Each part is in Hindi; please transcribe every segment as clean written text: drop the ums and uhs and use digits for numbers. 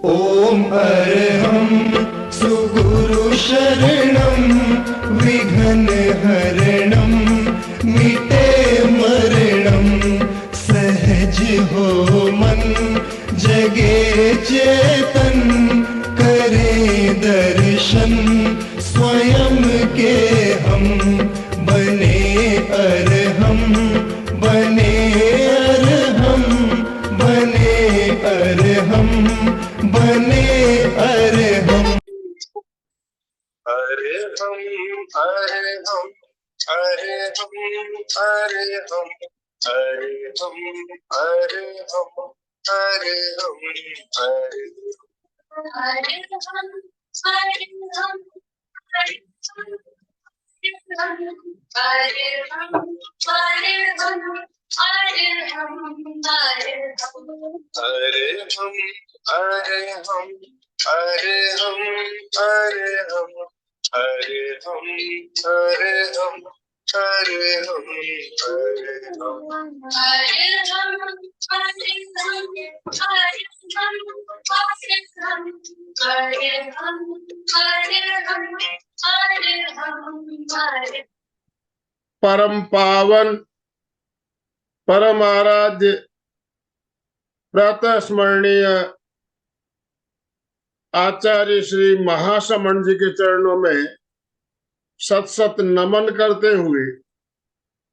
ओम अरहं सुगुरु शरणं विघ्न हरणं मिटे मरणं सहज हो मन जगे चेतन करे दर्शन स्वयं के हम बने अरहं बने अरहं बने अरहं बने अरहं अरहं अरहं अरहं अरहं अरहं अरहं अरहं परम पावन परम आराध्य प्रातः स्मरणीय आचार्य श्री महासमण जी के चरणों में सत सत नमन करते हुए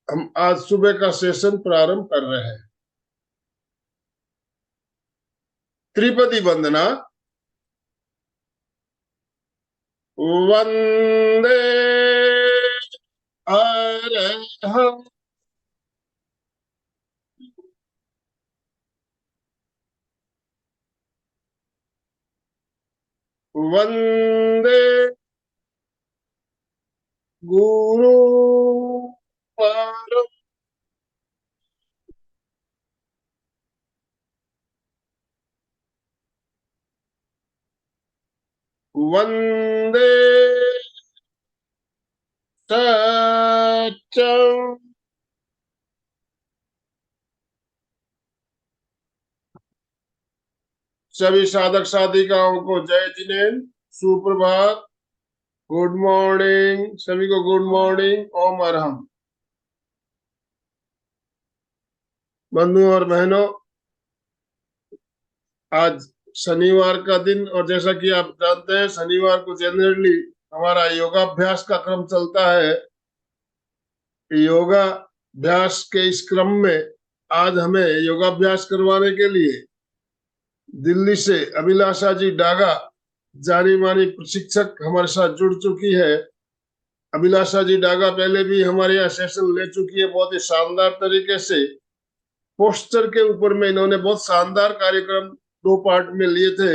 हम आज सुबह का सेशन प्रारंभ कर रहे हैं। त्रिपदी वंदना। वंदे अरहं वंदे गुरु परम वंदे सत्यं सभी साधक साधिकाओं को जय जिनेन्द्र, सुप्रभात, गुड मॉर्निंग, सभी को गुड मॉर्निंग। ओम अरहं। बंधुओं और बहनों, आज शनिवार का दिन और जैसा कि आप जानते हैं शनिवार को जनरली हमारा योगाभ्यास का क्रम चलता है। योगाभ्यास के इस क्रम में आज हमें योगाभ्यास करवाने के लिए दिल्ली से अभिलाषा जी डागा जानी मानी प्रशिक्षक हमारे साथ जुड़ चुकी है। अभिलाषा जी डागा पहले भी हमारे यहाँ सेशन ले चुकी है। बहुत ही शानदार तरीके से पोस्टर के ऊपर में इन्होंने बहुत शानदार कार्यक्रम 2 पार्ट में लिए थे।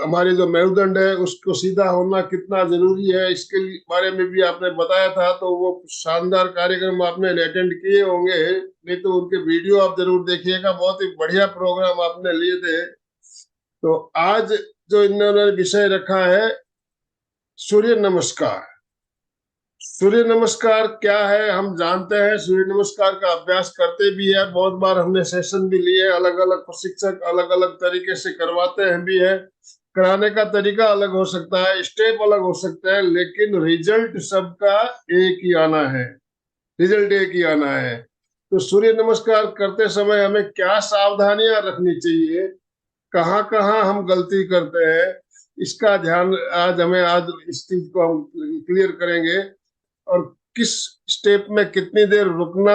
हमारी जो मेरुदंड है उसको सीधा होना कितना जरूरी है इसके बारे में भी आपने बताया था, तो वो शानदार कार्यक्रम आपने अटेंड किए होंगे, नहीं तो उनके वीडियो आप जरूर देखिएगा। बहुत ही बढ़िया प्रोग्राम आपने लिए थे। तो आज जो इन्होंने विषय रखा है सूर्य नमस्कार। सूर्य नमस्कार क्या है हम जानते हैं, सूर्य नमस्कार का अभ्यास करते भी है, बहुत बार हमने सेशन भी लिए। अलग अलग प्रशिक्षक अलग अलग तरीके से करवाते हैं भी है। कराने का तरीका अलग हो सकता है, स्टेप अलग हो सकता है, लेकिन रिजल्ट सबका एक ही आना है। रिजल्ट एक ही आना है। तो सूर्य नमस्कार करते समय हमें क्या सावधानियां रखनी चाहिए, कहाँ कहाँ हम गलती करते हैं, इसका ध्यान आज इस चीज को हम क्लियर करेंगे। और किस स्टेप में कितनी देर रुकना,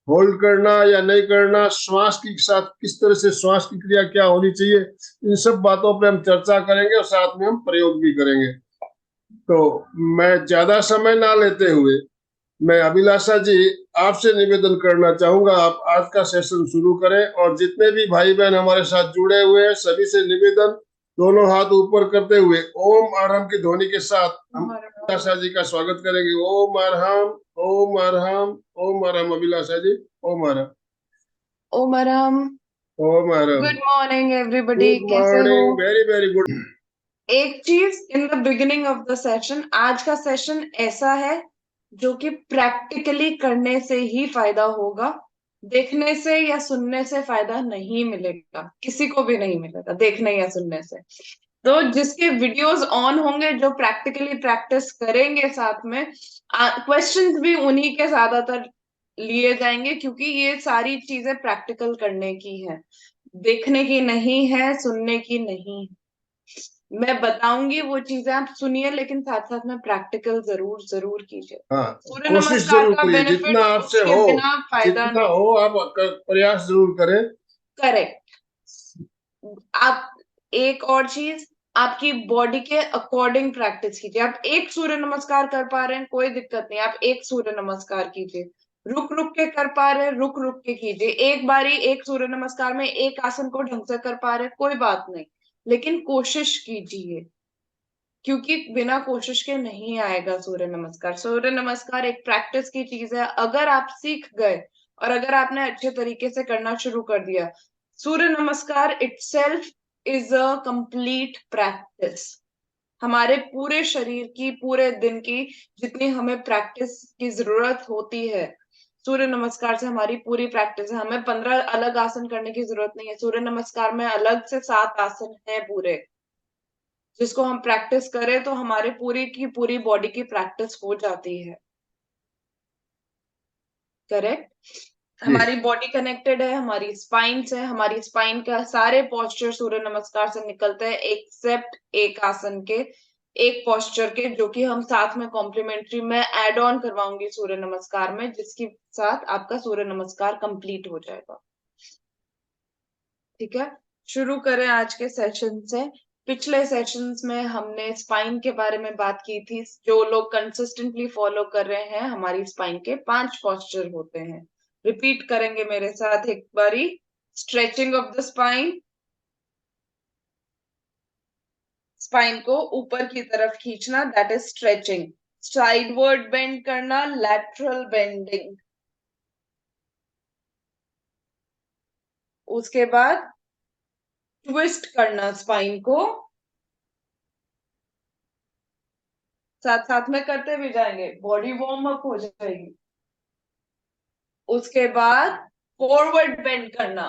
होल्ड करना या नहीं करना, श्वास के साथ किस तरह से श्वास की क्रिया क्या होनी चाहिए, इन सब बातों पे हम चर्चा करेंगे और साथ में हम प्रयोग भी करेंगे। तो मैं ज्यादा समय ना लेते हुए मैं अभिलाषा जी आपसे निवेदन करना चाहूंगा, आप आज का सेशन शुरू करें। और जितने भी भाई बहन हमारे साथ जुड़े हुए हैं सभी से निवेदन, दोनों हाथ ऊपर करते हुए ओम अरहम की ध्वनि के साथ हम अभिलाषा जी का स्वागत करेंगे। ओम अरहम, ओम अरहम, ओम अरहम। अभिलाषा जी ओम अरहम। ओम अरहम। ओम Arham. Good morning everybody, good कैसे हो? Morning, very very good. एक चीज in the beginning of the session, आज का सेशन ऐसा है जो कि प्रैक्टिकली करने से ही फायदा होगा। देखने से या सुनने से फायदा नहीं मिलेगा, किसी को भी नहीं मिलेगा देखने या सुनने से। तो जिसके वीडियोस ऑन होंगे, जो प्रैक्टिकली प्रैक्टिस करेंगे साथ में, क्वेश्चंस भी उन्हीं के ज्यादातर लिए जाएंगे, क्योंकि ये सारी चीजें प्रैक्टिकल करने की है, देखने की नहीं है, सुनने की नहीं है। मैं बताऊंगी वो चीजें, आप सुनिए, लेकिन साथ साथ में प्रैक्टिकल जरूर जरूर कीजिए। हाँ, सूर्य कोशिश नमस्कार जरूर का करिए, जितना बेनिफिट आपसे उसके हो, बिना फायदा जितना नहीं। हो आप प्रयास जरूर करें। करेक्ट। आप, एक और चीज, आपकी बॉडी के अकॉर्डिंग प्रैक्टिस कीजिए। आप एक सूर्य नमस्कार कर पा रहे हैं, कोई दिक्कत नहीं, आप एक सूर्य नमस्कार कीजिए। रुक रुक के कर पा रहे हैं, रुक रुक के कीजिए। एक बारी एक सूर्य नमस्कार में एक आसन को ढंग से कर पा रहे हैं, कोई बात नहीं, लेकिन कोशिश कीजिए, क्योंकि बिना कोशिश के नहीं आएगा सूर्य नमस्कार। सूर्य नमस्कार एक प्रैक्टिस की चीज है। अगर आप सीख गए और अगर आपने अच्छे तरीके से करना शुरू कर दिया, सूर्य नमस्कार itself is a complete practice. हमारे पूरे शरीर की, पूरे दिन की जितनी हमें प्रैक्टिस की जरूरत होती है, सूर्य नमस्कार से हमारी पूरी प्रैक्टिस है। हमें 15 अलग आसन करने की जरूरत नहीं है, सूर्य नमस्कार में अलग से 7 आसन है पूरे, जिसको हम प्रैक्टिस करें तो हमारे पूरी की पूरी बॉडी की प्रैक्टिस हो जाती है। करेक्ट। जी। हमारी बॉडी कनेक्टेड है हमारी स्पाइन से, हमारी स्पाइन का सारे पोस्चर सूर्य नमस्कार से निकलते हैं, एक्सेप्ट एक आसन के, एक पोस्चर के, जो कि हम साथ में कॉम्प्लीमेंट्री में एड ऑन करवाऊंगी सूर्य नमस्कार में, जिसके साथ आपका सूर्य नमस्कार कंप्लीट हो जाएगा। ठीक है, शुरू करें आज के सेशन से। पिछले सेशंस में हमने स्पाइन के बारे में बात की थी। जो लोग कंसिस्टेंटली फॉलो कर रहे हैं, हमारी स्पाइन के 5 पोस्चर होते हैं। रिपीट करेंगे मेरे साथ एक बारी। Stretching of the spine, spine को ऊपर की तरफ खींचना, that is stretching. Sideward bend करना, लैटरल बेंडिंग। उसके बाद ट्विस्ट करना स्पाइन को, साथ साथ में करते भी जाएंगे, बॉडी वार्म अप हो जाएगी। उसके बाद फॉरवर्ड बेंड करना,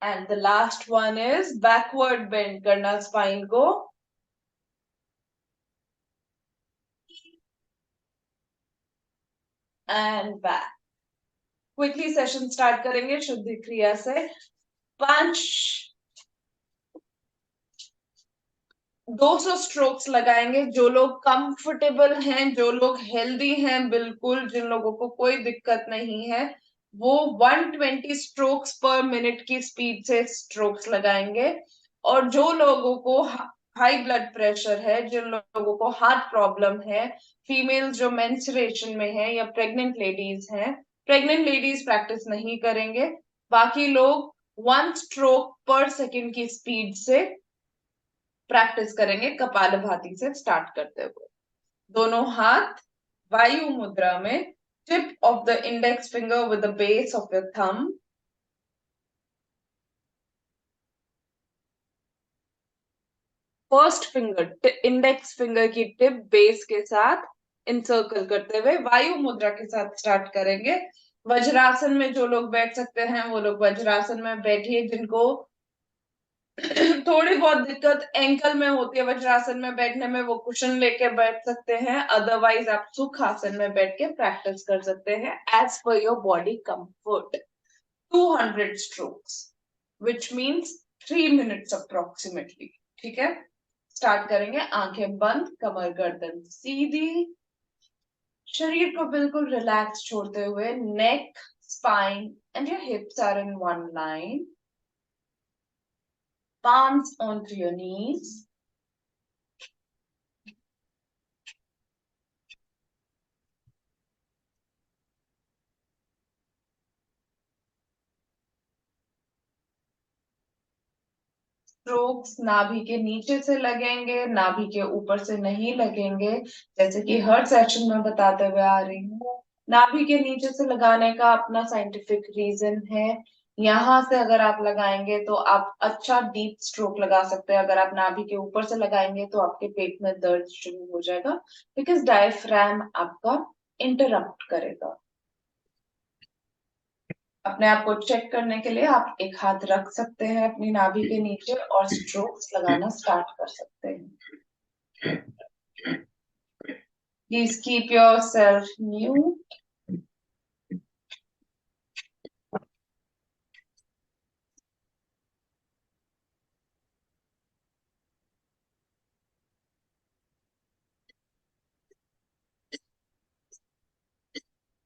and the last one is backward bend करना स्पाइन को, and back. Quickly session start करेंगे शुद्धि क्रिया से। 200 स्ट्रोक्स लगाएंगे। जो लोग कंफर्टेबल हैं, जो लोग हेल्दी हैं, बिल्कुल जिन लोगों को कोई दिक्कत नहीं है, वो 120 स्ट्रोक्स पर मिनट की स्पीड से स्ट्रोक्स लगाएंगे। और जो लोगों को हाई ब्लड प्रेशर है, जिन लोगों को हार्ट प्रॉब्लम है, फीमेल्स जो मेंस्ट्रुएशन में है, या प्रेग्नेंट लेडीज हैं, प्रेग्नेंट लेडीज प्रैक्टिस नहीं करेंगे, बाकी लोग 1 स्ट्रोक पर सेकेंड की स्पीड से प्रैक्टिस करेंगे, कपालभाति से स्टार्ट करते हुए। दोनों हाथ वायु मुद्रा में, tip of the index finger with the base of your thumb, first finger index finger की टिप बेस के साथ इंसर्कल करते हुए वायु मुद्रा के साथ स्टार्ट करेंगे। वज्रासन में जो लोग बैठ सकते हैं वो लोग वज्रासन में बैठिए। जिनको थोड़ी बहुत दिक्कत एंकल में होती है वज्रासन में बैठने में, वो कुशन लेके बैठ सकते हैं, अदरवाइज आप सुखासन में बैठ के प्रैक्टिस कर सकते हैं, as per your body comfort. 200 strokes which means 3 minutes approximately. ठीक है, स्टार्ट करेंगे। आंखें बंद, कमर गर्दन सीधी, शरीर को बिल्कुल रिलैक्स छोड़ते हुए। Neck, spine and your hips are in one line, palms onto your knees. स्ट्रोक्स नाभि के नीचे से लगेंगे, नाभि के ऊपर से नहीं लगेंगे, जैसे कि हर सेशन में बताते हुए आ रही हूँ। नाभि के नीचे से लगाने का अपना साइंटिफिक रीजन है। यहाँ से अगर आप लगाएंगे तो आप अच्छा डीप स्ट्रोक लगा सकते हैं। अगर आप नाभि के ऊपर से लगाएंगे तो आपके पेट में दर्द शुरू हो जाएगा, बिकॉज डायफ्राम आपका इंटरप्ट करेगा। अपने आप को चेक करने के लिए आप एक हाथ रख सकते हैं अपनी नाभि के नीचे और स्ट्रोक्स लगाना स्टार्ट कर सकते हैं। Please keep your self new.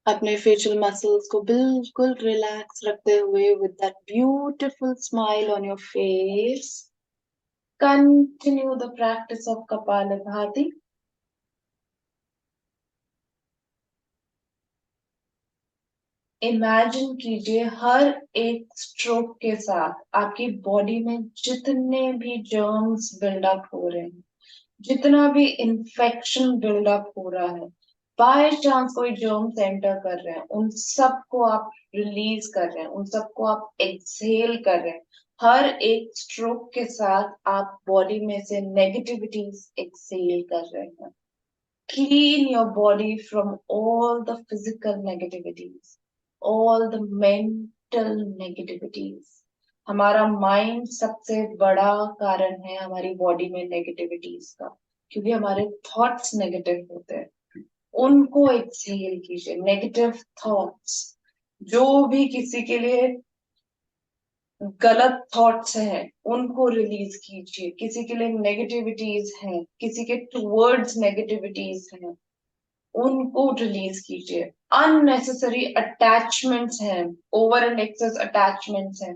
अपने फेशियल मसल्स को बिल्कुल रिलैक्स रखते हुए with that beautiful smile on your face, continue the practice of kapalbhati. Imagine कीजिए हर एक स्ट्रोक के साथ आपकी बॉडी में जितने भी जर्म्स बिल्डअप हो रहे हैं, जितना भी इंफेक्शन बिल्डअप हो रहा है, बाय चांस कोई जर्म्स एंटर कर रहे हैं, उन सबको आप रिलीज कर रहे हैं, उन सबको आप एक्सहेल कर रहे हैं। हर एक स्ट्रोक के साथ आप बॉडी में से नेगेटिविटीज एक्सहेल कर रहे हैं। Clean your body from all the physical negativities, all the mental negativities. हमारा माइंड सबसे बड़ा कारण है हमारी बॉडी में नेगेटिविटीज का, क्योंकि हमारे थॉट्स नेगेटिव होते हैं। उनको एक्सहेल कीजिए। नेगेटिव थॉट्स जो भी किसी के लिए गलत थॉट्स हैं उनको रिलीज कीजिए। किसी के लिए नेगेटिविटीज हैं, किसी के टुवर्ड्स नेगेटिविटीज हैं, उनको रिलीज कीजिए। अननेसेसरी अटैचमेंट्स हैं, ओवर एंड एक्सेस अटैचमेंट्स हैं,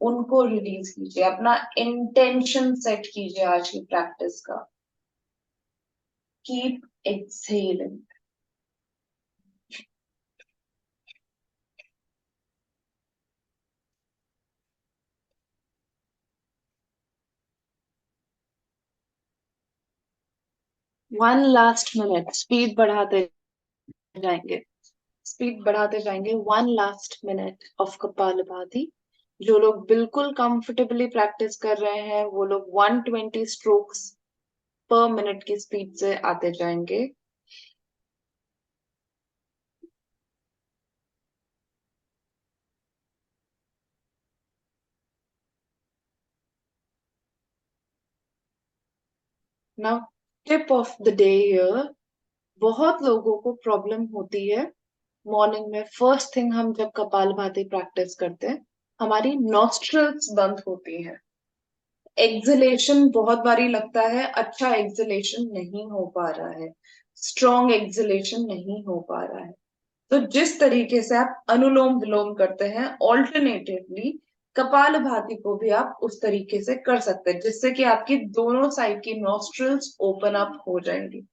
उनको रिलीज कीजिए। अपना इंटेंशन सेट कीजिए आज की प्रैक्टिस का। Keep exhaling. One last minute, speed बढ़ाते जाएंगे, स्पीड बढ़ाते जाएंगे। One last minute of kapalbhati. जो लोग बिल्कुल कंफर्टेबली प्रैक्टिस कर रहे हैं वो लोग 120 स्ट्रोक्स पर मिनट की स्पीड से आते जाएंगे। Now tip of the day here. बहुत लोगों को प्रॉब्लम होती है मॉर्निंग में, फर्स्ट थिंग हम जब कपालभाति प्रैक्टिस करते हैं हमारी नॉस्ट्रल्स बंद होती हैं। एक्सलेशन बहुत बारी लगता है अच्छा एक्सलेशन नहीं हो पा रहा है, स्ट्रॉन्ग एक्सलेशन नहीं हो पा रहा है। तो जिस तरीके से आप अनुलोम विलोम करते हैं ऑल्टरनेटिवली, कपालभाति को भी आप उस तरीके से कर सकते हैं, जिससे कि आपकी दोनों साइड की नॉस्ट्रल्स ओपन अप हो जाएंगी।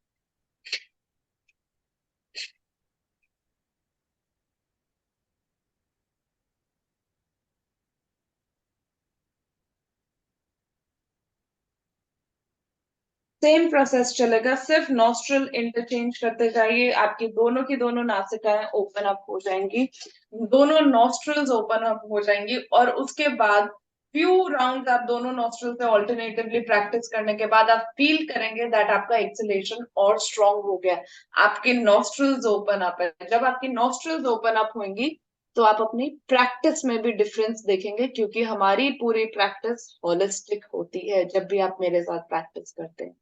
सेम प्रोसेस चलेगा, सिर्फ नॉस्ट्रल इंटरचेंज करते जाइए, आपकी दोनों की दोनों नासिकाएं ओपन अप हो जाएंगी, दोनों नॉस्ट्रल्स ओपन अप हो जाएंगी। और उसके बाद फ्यू राउंड आप दोनों नॉस्ट्रल से ऑल्टरनेटिवली प्रैक्टिस करने के बाद आप फील करेंगे दैट आपका एक्सलेशन और स्ट्रॉन्ग हो गया, आपके नॉस्ट्रल्स ओपन अप है। जब आपकी नॉस्ट्रल्स ओपन अप होंगी तो आप अपनी प्रैक्टिस में भी डिफरेंस देखेंगे, क्योंकि हमारी पूरी प्रैक्टिस होलिस्टिक होती है। जब भी आप मेरे साथ प्रैक्टिस करते हैं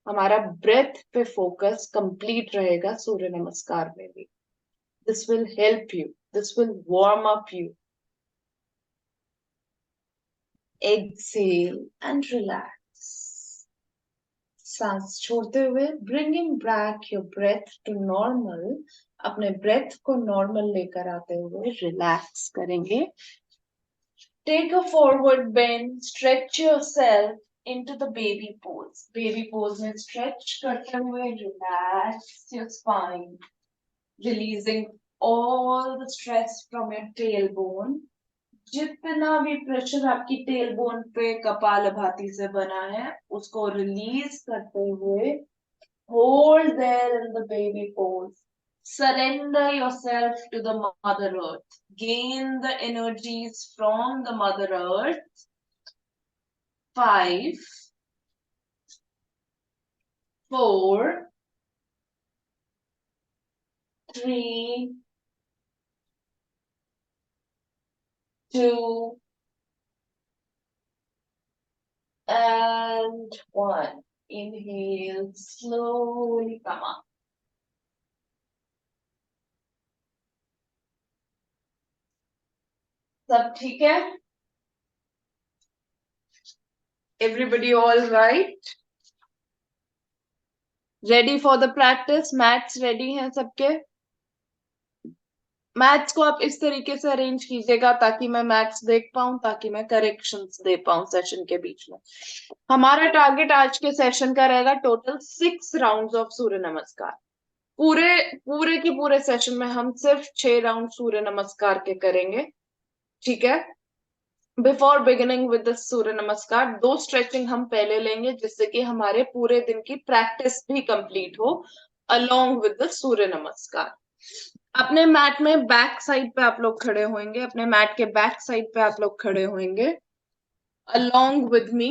हमारा ब्रेथ पे फोकस कंप्लीट रहेगा सूर्य नमस्कार में भी। This will help you, this will warm up you. Exhale and relax. सांस छोड़ते हुए bringing back your breath to normal. अपने ब्रेथ को नॉर्मल लेकर आते हुए रिलैक्स करेंगे। Take a forward bend, stretch yourself into the baby pose. Baby pose में stretch करते हुए relax your spine, releasing all the stress from your tailbone. जितना भी प्रेशर आपकी टेलबोन पे कपालभाति से बना है उसको रिलीज करते हुए hold there in the baby pose, Surrender yourself to the Mother Earth. Gain the energies from the Mother Earth. 5, 4, 3, 2, and 1. Inhale, slowly come up. सब ठीक है? Everybody all right? Ready for the practice? Mats ready हैं सबके? मैथ्स को आप इस तरीके से अरेंज कीजिएगा ताकि मैं मैथ्स देख पाऊं, ताकि मैं करेक्शंस दे पाऊं सेशन के बीच में। हमारा टारगेट आज के सेशन का रहेगा टोटल 6 राउंड्स ऑफ सूर्य नमस्कार। पूरे पूरे की पूरे सेशन में हम सिर्फ 6 राउंड सूर्य नमस्कार के करेंगे, ठीक है? बिफोर बिगिनिंग विद द सूर्य नमस्कार 2 स्ट्रेचिंग हम पहले लेंगे, जिससे कि हमारे पूरे दिन की प्रैक्टिस भी कंप्लीट हो अलोंग विद द सूर्य नमस्कार। अपने मैट में बैक साइड पे आप लोग खड़े होंगे, अपने मैट के बैक साइड पे आप लोग खड़े होंगे अलोंग विद मी।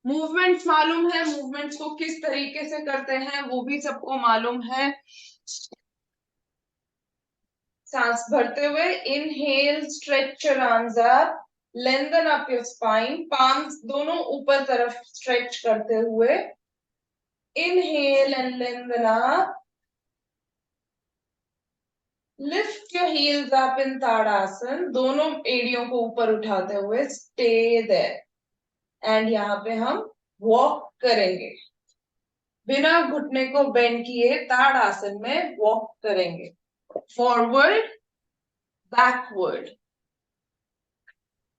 मूवमेंट्स मालूम है, मूवमेंट्स को किस तरीके से करते हैं वो भी सबको मालूम है। सांस भरते हुए inhale, stretch your arms up, lengthen up your spine, palms दोनों ऊपर तरफ स्ट्रेच करते हुए inhale and lengthen up, lift your heels up in Tadasana, दोनों एड़ियों को ऊपर उठाते हुए स्टे देयर एंड यहाँ पे हम वॉक करेंगे, बिना घुटने को बेंड किए ताड़ासन में वॉक करेंगे। फॉरवर्ड, बैकवर्ड,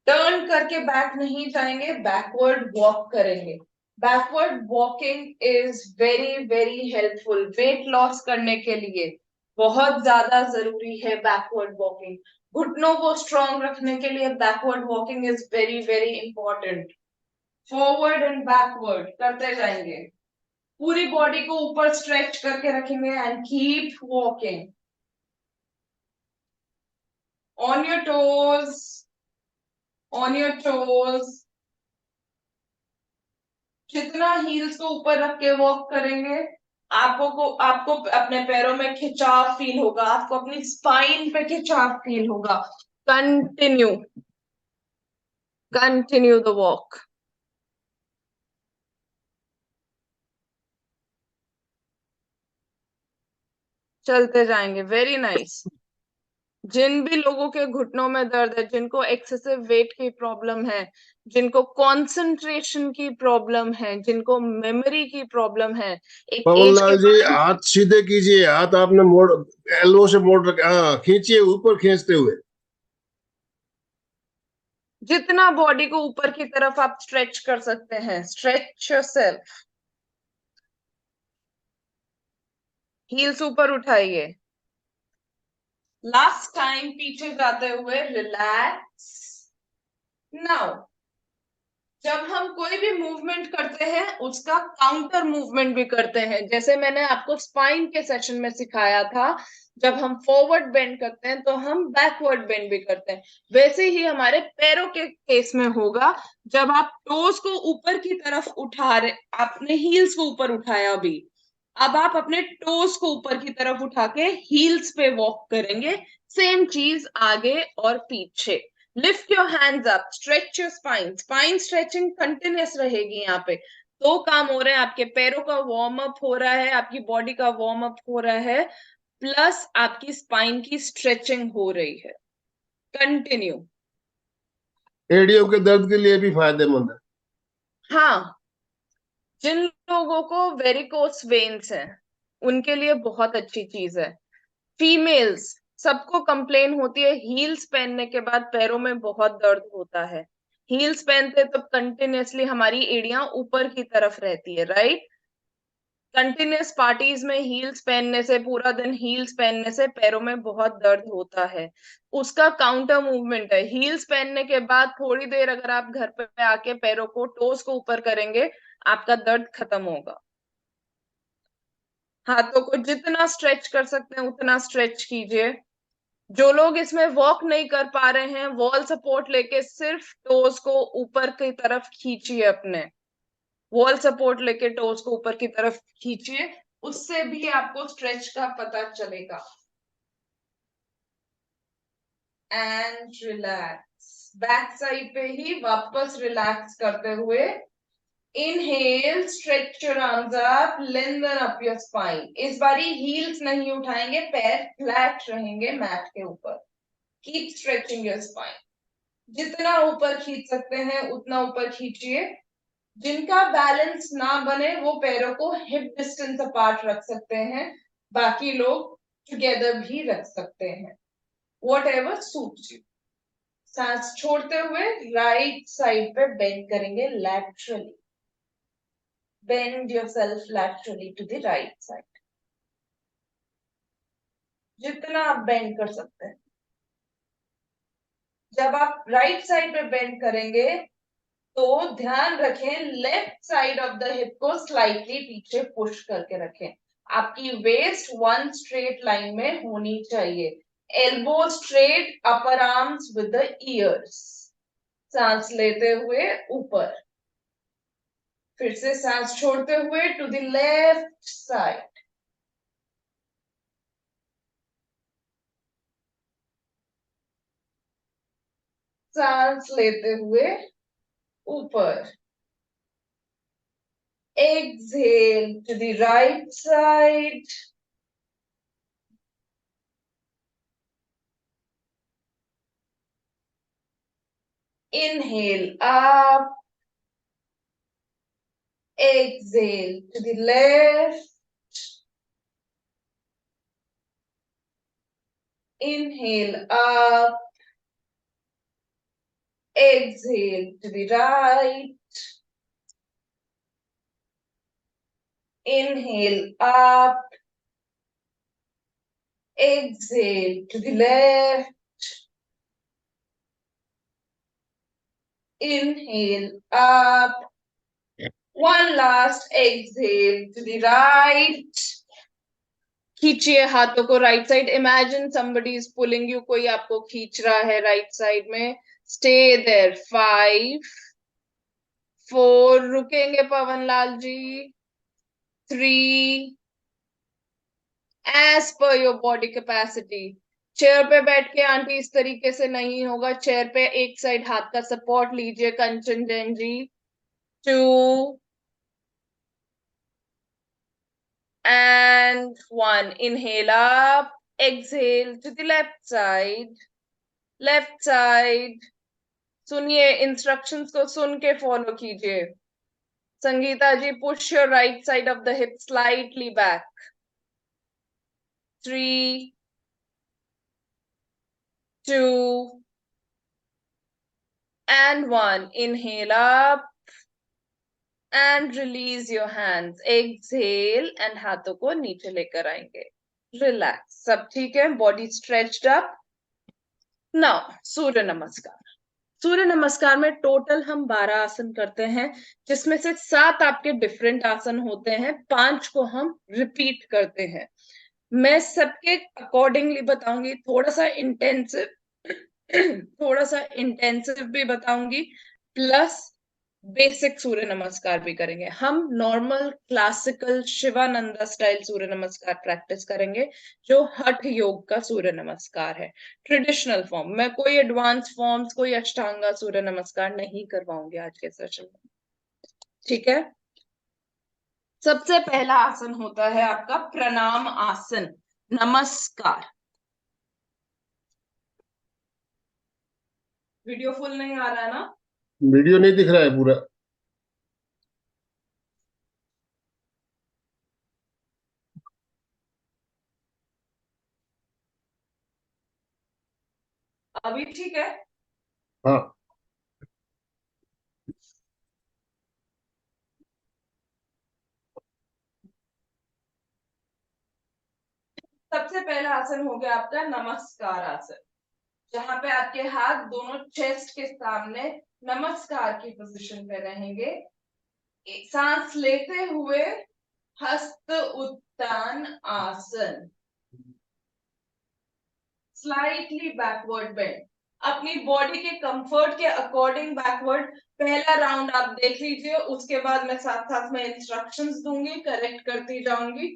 टर्न करके बैक नहीं जाएंगे, बैकवर्ड वॉक करेंगे। Backward walking is very very helpful, weight loss करने के लिए बहुत ज्यादा जरूरी है बैकवर्ड वॉकिंग। घुटनों को स्ट्रॉन्ग रखने के लिए backward walking is very very important. Forward and backward करते जाएंगे, पूरी बॉडी को ऊपर स्ट्रेच करके रखेंगे and keep walking on your toes, on your toes. जितना हील्स को ऊपर रख के वॉक करेंगे आपको अपने पैरों में खिंचाव फील होगा, आपको अपनी स्पाइन पे खिंचाव फील होगा। Continue continue the walk. चलते जाएंगे, वेरी नाइस। जिन भी लोगों के घुटनों में दर्द है, जिनको एक्सेसिव वेट की प्रॉब्लम है, जिनको कंसंट्रेशन की प्रॉब्लम है, जिनको मेमोरी की प्रॉब्लम है, एक पवन एज लाल के जी, बाद हाथ सीधे कीजिए, हाथ आपने मोड़, एल्बो से मोड़ रखे, हाँ खींचिए ऊपर खींचते हुए। जितना बॉडी को ऊपर की तरफ आप स्ट्रेच कर सकते हैं, स्ट्रेच योरसेल्फ। हील्स ऊपर उठाइए, लास्ट टाइम पीछे जाते हुए रिलैक्स। नाउ जब हम कोई भी मूवमेंट करते हैं उसका काउंटर मूवमेंट भी करते हैं, जैसे मैंने आपको स्पाइन के सेशन में सिखाया था, जब हम फॉरवर्ड बेंड करते हैं तो हम बैकवर्ड बेंड भी करते हैं। वैसे ही हमारे पैरों के केस में होगा, जब आप टोज को ऊपर की तरफ उठा रहे, आपने हील्स को ऊपर उठाया अभी, अब आप अपने टोज को ऊपर की तरफ उठा के हील्स पे वॉक करेंगे। सेम चीज आगे और पीछे। Lift your hands up, stretch your spine, spine stretching continuous रहेगी। यहाँ पे 2 काम हो रहे हैं, आपके पैरों का वार्म अप हो रहा है, आपकी बॉडी का वार्म अप हो रहा है, प्लस आपकी स्पाइन की स्ट्रेचिंग हो रही है। कंटिन्यू। एड़ियों के दर्द के लिए भी फायदेमंद है। हाँ, जिन लोगों को वेरिकोस वेन्स हैं उनके लिए बहुत अच्छी चीज है। फीमेल्स सबको कंप्लेन होती है हील्स पहनने के बाद पैरों में बहुत दर्द होता है। हील्स पहनते तो कंटिन्यूअसली हमारी एड़ियां ऊपर की तरफ रहती है, राइट? कंटिन्यूअस पार्टीज में हील्स पहनने से, पूरा दिन हील्स पहनने से पैरों में बहुत दर्द होता है। उसका काउंटर मूवमेंट है, हील्स पहनने के बाद थोड़ी देर अगर आप घर पे आके पैरों को, टोस को ऊपर करेंगे, आपका दर्द खत्म होगा। हाथों को जितना स्ट्रेच कर सकते हैं उतना स्ट्रेच कीजिए। जो लोग इसमें वॉक नहीं कर पा रहे हैं, वॉल सपोर्ट लेके सिर्फ टोज को ऊपर की तरफ खींचिए, अपने वॉल सपोर्ट लेके टोज को ऊपर की तरफ खींचिए, उससे भी आपको स्ट्रेच का पता चलेगा। एंड रिलैक्स, बैक साइड पे ही वापस रिलैक्स करते हुए inhale, stretch your arms up, lengthen up your spine. इस बारी हील्स नहीं उठाएंगे, पैर फ्लैट रहेंगे मैट के ऊपर। कीप स्ट्रेचिंग योर स्पाइन, जितना ऊपर खींच सकते हैं उतना ऊपर खींचिए। जिनका बैलेंस ना बने वो पैरों को हिप डिस्टेंस अपार्ट रख सकते हैं, बाकी लोग टुगेदर भी रख सकते हैं, व्हाटएवर सूट्स यू। सांस छोड़ते हुए राइट साइड पे बेंड करेंगे laterally. Bend yourself laterally to the right side, जितना आप बेंड कर सकते हैं। जब आप राइट साइड पे बेंड करेंगे तो ध्यान रखें left side of the hip को स्लाइटली पीछे पुश करके रखें। आपकी वेस्ट वन स्ट्रेट लाइन में होनी चाहिए। Elbow straight, upper arms with the years. सांस लेते हुए ऊपर, फिर से सांस छोड़ते हुए टू द लेफ्ट साइड। सांस लेते हुए ऊपर। Exhale to the right side. Inhale up. Exhale to the left. Inhale up. Exhale to the right. Inhale up. Exhale to the left. Inhale up. One last exhale to the right. खींचिए हाथों को right side. Imagine somebody is pulling you, कोई आपको खींच रहा है राइट साइड में। Stay there. 5 4, रुकेंगे Pawan Lal ji. 3, as per your body capacity. Chair पे बैठ के आंटी इस तरीके से नहीं होगा, चेयर पे एक साइड हाथ का सपोर्ट लीजिए कंचन Jain ji. 2 and 1, inhale up, exhale to the left side, left side। सुनिए, इंस्ट्रक्शंस को सुन के फॉलो कीजिए। Sangeeta ji, push your right side of the hip slightly back. 3 2 and 1, inhale up and release your hands, exhale and हाथों को नीचे लेकर आएंगे। रिलैक्स, सब ठीक है, बॉडी स्ट्रेच्ड अप। नाउ सूर्य नमस्कार। सूर्य नमस्कार में टोटल हम 12 आसन करते हैं, जिसमें से 7 आपके डिफरेंट आसन होते हैं, 5 को हम रिपीट करते हैं। मैं सबके अकॉर्डिंगली बताऊंगी, थोड़ा सा इंटेंसिव भी बताऊंगी, प्लस बेसिक सूर्य नमस्कार भी करेंगे। हम नॉर्मल क्लासिकल शिवानंदा स्टाइल सूर्य नमस्कार प्रैक्टिस करेंगे, जो हठ योग का सूर्य नमस्कार है, ट्रेडिशनल फॉर्म। मैं कोई एडवांस फॉर्म्स, कोई अष्टांगा सूर्य नमस्कार नहीं करवाऊंगी आज के सेशन में, ठीक है। सबसे पहला आसन होता है आपका प्रणाम आसन, नमस्कार। वीडियो फुल नहीं आ रहा है ना? वीडियो नहीं दिख रहा है पूरा। अभी ठीक है? हाँ। सबसे पहला आसन हो गया आपका नमस्कार आसन, जहां पे आपके हाथ दोनों चेस्ट के सामने नमस्कार की पोजीशन पे रहेंगे। सांस लेते हुए हस्त उत्तान आसन, स्लाइटली बैकवर्ड बेंड, अपनी बॉडी के कंफर्ट के अकॉर्डिंग बैकवर्ड। पहला राउंड आप देख लीजिए, उसके बाद मैं साथ साथ में इंस्ट्रक्शंस दूंगी, करेक्ट करती जाऊंगी,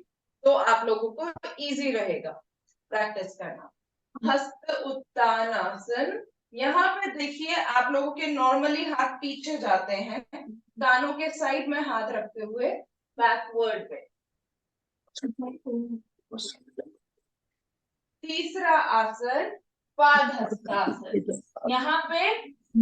तो आप लोगों को इजी रहेगा प्रैक्टिस करना। हस्त उत्तान आसन, यहाँ पे देखिए आप लोगों के नॉर्मली हाथ पीछे जाते हैं, कानों के साइड में हाथ रखते हुए बैकवर्ड पे। तीसरा आसन पादहस्तासन, यहाँ पे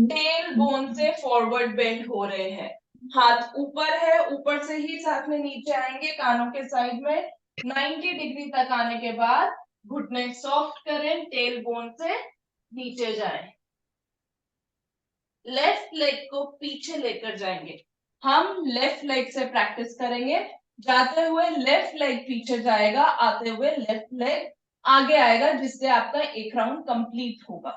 टेल बोन से फॉरवर्ड बेंड हो रहे हैं, हाथ ऊपर है, ऊपर से ही साथ में नीचे आएंगे कानों के साइड में, 90 डिग्री तक आने के बाद घुटने सॉफ्ट करें, टेल बोन से नीचे जाएं, लेफ्ट लेग को पीछे लेकर जाएंगे। हम लेफ्ट लेग से प्रैक्टिस करेंगे, जाते हुए लेफ्ट लेग पीछे जाएगा, आते हुए लेफ्ट लेग आगे आएगा, जिससे आपका एक राउंड कंप्लीट होगा।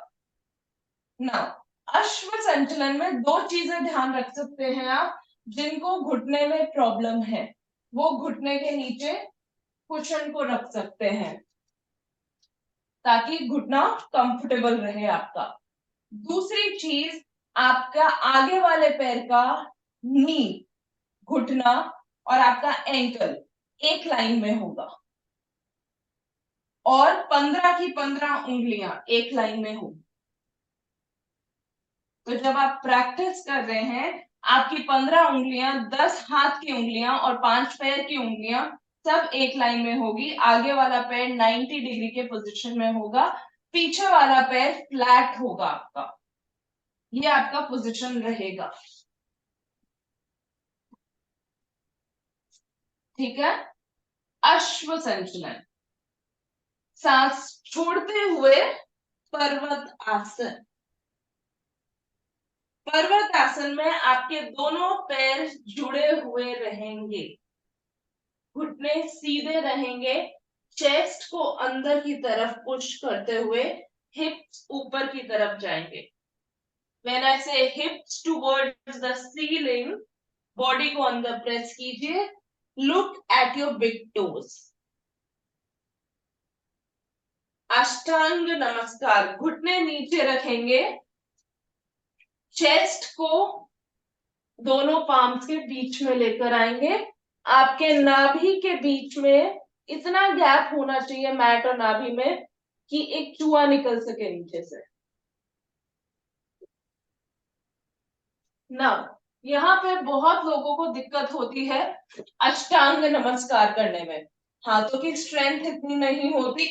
नाउ अश्व संचलन में दो चीजें ध्यान रख सकते हैं आप, जिनको घुटने में प्रॉब्लम है वो घुटने के नीचे कुशन को रख सकते हैं, ताकि घुटना कंफर्टेबल रहे आपका। दूसरी चीज, आपका आगे वाले पैर का नी, घुटना और आपका एंकल एक लाइन में होगा, और 15 की 15 उंगलियां एक लाइन में होगी। तो जब आप प्रैक्टिस कर रहे हैं, आपकी 15 उंगलियां, 10 हाथ की उंगलियां और 5 पैर की उंगलियां सब एक लाइन में होगी। आगे वाला पैर 90 डिग्री के पोजीशन में होगा, पीछे वाला पैर फ्लैट होगा आपका, ये आपका पोजीशन रहेगा। ठीक है। अश्व संचलन, सांस छोड़ते हुए पर्वत आसन। पर्वत आसन में आपके दोनों पैर जुड़े हुए रहेंगे, घुटने सीधे रहेंगे, चेस्ट को अंदर की तरफ पुश करते हुए हिप्स ऊपर की तरफ जाएंगे। When I say hips towards the ceiling, body को अंदर प्रेस कीजिए, look at your big toes। अष्टांग नमस्कार, घुटने नीचे रखेंगे, चेस्ट को दोनों पाम्स के बीच में लेकर आएंगे, आपके नाभि के बीच में इतना गैप होना चाहिए मैट और नाभि में कि एक चूहा निकल सके नीचे से। ना, यहाँ पे बहुत लोगों को दिक्कत होती है अष्टांग नमस्कार करने में, हाथों की स्ट्रेंथ इतनी नहीं होती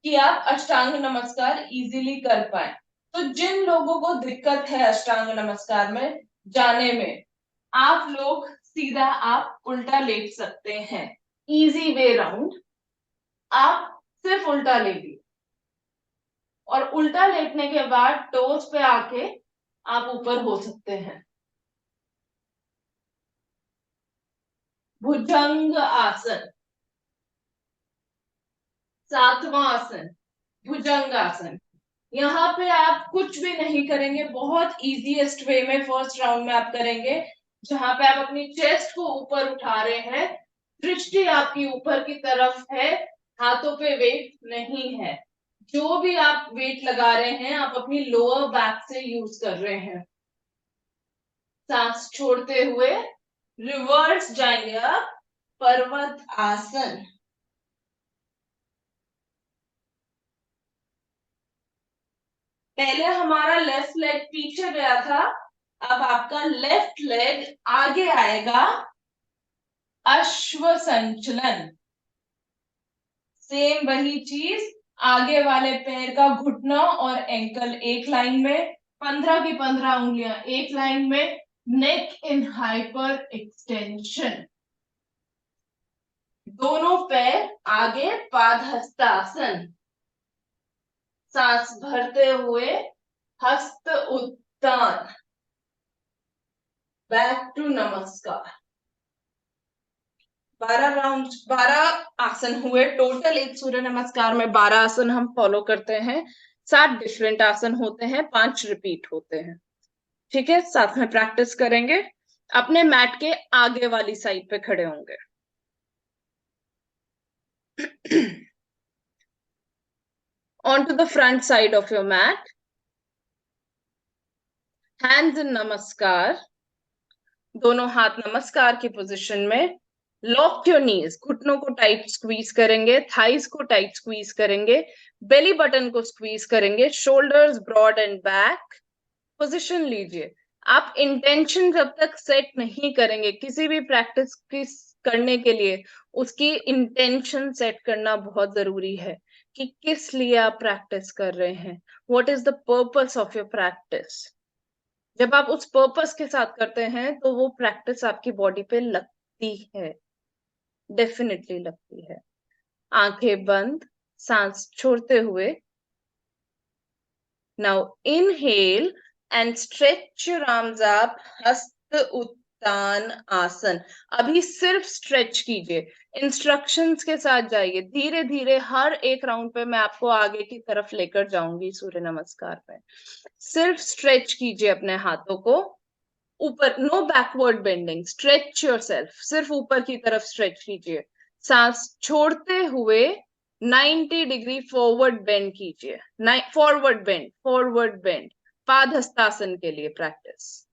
कि आप अष्टांग नमस्कार इजीली कर पाए। तो जिन लोगों को दिक्कत है अष्टांग नमस्कार में जाने में, आप लोग सीधा आप उल्टा लेट सकते हैं, इजी वे राउंड। आप सिर्फ उल्टा लेटिए और उल्टा लेटने के बाद टोस पे आके आप ऊपर हो सकते हैं। भुजंग आसन, सातवां आसन भुजंग आसन। यहाँ पे आप कुछ भी नहीं करेंगे, बहुत इजीएस्ट वे में फर्स्ट राउंड में आप करेंगे, जहां पे आप अपनी चेस्ट को ऊपर उठा रहे हैं, दृष्टि आपकी ऊपर की तरफ है, हाथों पे वेट नहीं है, जो भी आप वेट लगा रहे हैं आप अपनी लोअर बैक से यूज कर रहे हैं। सांस छोड़ते हुए रिवर्स जाएंगे आप, पर्वत आसन। पहले हमारा लेफ्ट लेग पीछे गया था, अब आपका लेफ्ट लेग आगे आएगा, अश्व संचलन। सेम वही चीज, आगे वाले पैर का घुटना और एंकल एक लाइन में, 15 की 15 उंगलियां एक लाइन में, नेक इन हाइपर एक्सटेंशन, दोनों पैर आगे, पादहस्तासन। सांस भरते हुए हस्त उत्तान, बैक टू नमस्कार। 12 राउंड, 12 आसन हुए टोटल। एक सूर्य नमस्कार में 12 आसन हम फॉलो करते हैं, 7 डिफरेंट आसन होते हैं, 5 रिपीट होते हैं। ठीक है, साथ में प्रैक्टिस करेंगे। अपने मैट के आगे वाली साइड पे खड़े होंगे। onto the front side of your mat, hands in नमस्कार, दोनों हाथ नमस्कार की पोजीशन में। लॉक योर नीज, घुटनों को टाइट स्क्वीज करेंगे, थाइस को टाइट स्क्वीज करेंगे, बेली बटन को स्क्वीज करेंगे, shoulders broad and back. Position लीजिए। आप इंटेंशन जब तक सेट नहीं करेंगे किसी भी प्रैक्टिस की करने के लिए, उसकी इंटेंशन सेट करना बहुत जरूरी है कि किस लिए आप प्रैक्टिस कर रहे हैं, what is the purpose of your practice. जब आप उस पर्पस के साथ करते हैं तो वो प्रैक्टिस आपकी बॉडी पे लगती है, डेफिनेटली लगती है। आंखें बंद, सांस छोड़ते हुए। Now inhale and stretch your arms up, हस्त उत्तान आसन। अभी सिर्फ स्ट्रेच कीजिए, इंस्ट्रक्शंस के साथ जाइए। धीरे धीरे हर एक राउंड पे मैं आपको आगे की तरफ लेकर जाऊंगी सूर्य नमस्कार में। सिर्फ स्ट्रेच कीजिए अपने हाथों को ऊपर, no backward bending, stretch yourself, सिर्फ ऊपर की तरफ स्ट्रेच कीजिए। सांस छोड़ते हुए 90 डिग्री फॉरवर्ड बेंड कीजिए, फॉरवर्ड बेंड, पादहस्तासन के लिए practice.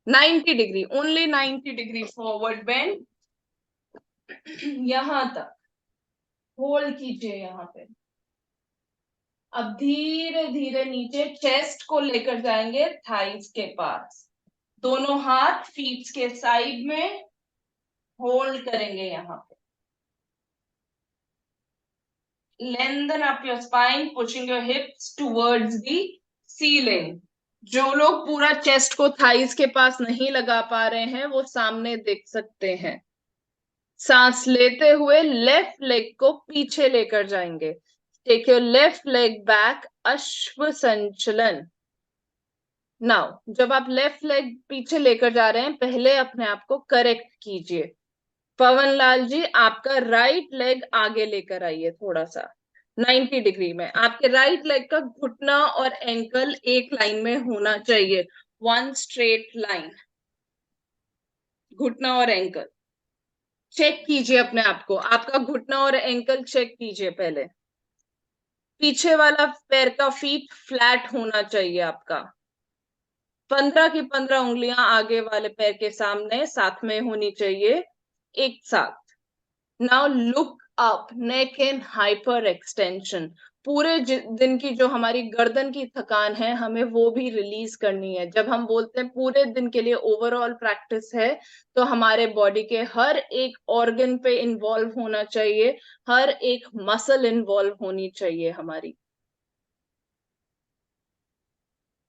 90 degree, only 90 degree forward bend, यहां तक होल्ड कीजिए यहां पे। अब धीरे धीरे नीचे चेस्ट को लेकर जाएंगे थाइस के पास, दोनों हाथ फीट के साइड में होल्ड करेंगे यहां पे। Lengthen up your spine, pushing your hips towards the ceiling. जो लोग पूरा चेस्ट को थाइस के पास नहीं लगा पा रहे हैं वो सामने देख सकते हैं। सांस लेते हुए लेफ्ट लेग को पीछे लेकर जाएंगे। Take your left leg back, Ashwa Sanchalan. Now जब आप लेफ्ट लेग पीछे लेकर जा रहे हैं पहले अपने आप को करेक्ट कीजिए। पवन लाल जी, आपका राइट लेग आगे लेकर आइए थोड़ा सा 90 डिग्री में। आपके राइट लेग का घुटना और एंकल एक लाइन में होना चाहिए, वन स्ट्रेट लाइन। घुटना और एंकल चेक कीजिए अपने आप को, आपका घुटना और एंकल चेक कीजिए पहले। पीछे वाला पैर का फीट फ्लैट होना चाहिए आपका। 15 की 15 उंगलियां आगे वाले पैर के सामने साथ में होनी चाहिए, एक साथ। Now look up, neck in hyper extension. पूरे दिन की जो हमारी गर्दन की थकान है हमें वो भी रिलीज करनी है। जब हम बोलते हैं पूरे दिन के लिए ओवरऑल प्रैक्टिस है तो हमारे बॉडी के हर एक ऑर्गन पे इन्वॉल्व होना चाहिए, हर एक मसल इन्वॉल्व होनी चाहिए हमारी।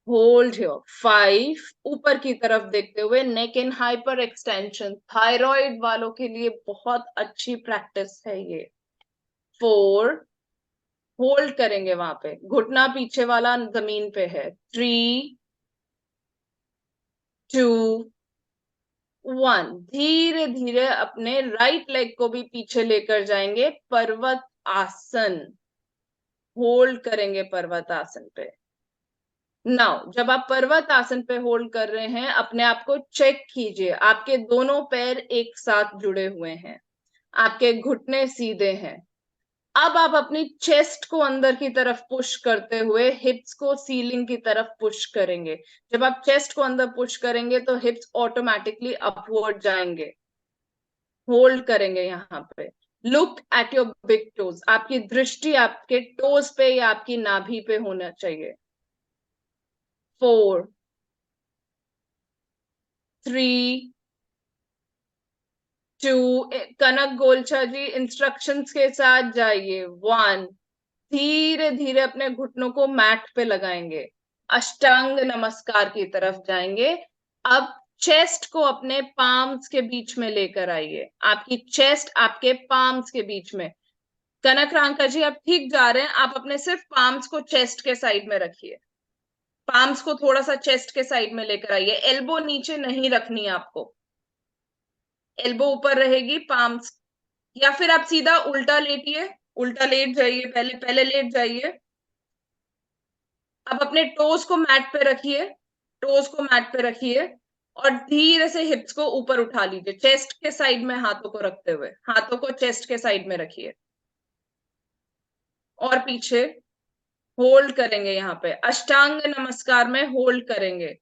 होल्ड हियर 5, ऊपर की तरफ देखते हुए नेक इन हाइपर एक्सटेंशन, थायराइड वालों के लिए बहुत अच्छी प्रैक्टिस है ये। 4, होल्ड करेंगे वहां पे, घुटना पीछे वाला जमीन पे है। 3, 2, 1, धीरे धीरे अपने राइट लेग को भी पीछे लेकर जाएंगे, पर्वत आसन। होल्ड करेंगे पर्वत आसन पे। नाउ जब आप पर्वत आसन पे होल्ड कर रहे हैं अपने आप को चेक कीजिए, आपके दोनों पैर एक साथ जुड़े हुए हैं, आपके घुटने सीधे हैं। अब आप अपनी चेस्ट को अंदर की तरफ पुश करते हुए हिप्स को सीलिंग की तरफ पुश करेंगे। जब आप चेस्ट को अंदर पुश करेंगे तो हिप्स ऑटोमेटिकली अपवर्ड जाएंगे। होल्ड करेंगे यहाँ पे। Look at your big toes, आपकी दृष्टि आपके टोज पे या आपकी नाभि पे होना चाहिए। 4, 3, 2, कनक गोलछा जी इंस्ट्रक्शंस के साथ जाइए। 1, धीरे धीरे अपने घुटनों को मैट पे लगाएंगे, अष्टांग नमस्कार की तरफ जाएंगे। अब चेस्ट को अपने पाम्स के बीच में लेकर आइए, आपकी चेस्ट आपके पाम्स के बीच में। कनक रांका जी आप ठीक जा रहे हैं, आप अपने सिर्फ पाम्स को चेस्ट के साइड में रखिए, पाम्स को थोड़ा सा चेस्ट के साइड में लेकर आइए। एल्बो नीचे नहीं रखनी है आपको, एल्बो ऊपर रहेगी, पाम्स। या फिर आप सीधा उल्टा लेटिए, उल्टा लेट जाइए, पहले पहले लेट जाइए। अब अपने टोज को मैट पे रखिए, टोज को मैट पे रखिए। और धीरे से हिप्स को ऊपर उठा लीजिए, चेस्ट के साइड में हाथों को रखते हुए, हाथों को चेस्ट के साइड में रखिए और पीछे होल्ड करेंगे। यहाँ पे अष्टांग नमस्कार में होल्ड करेंगे।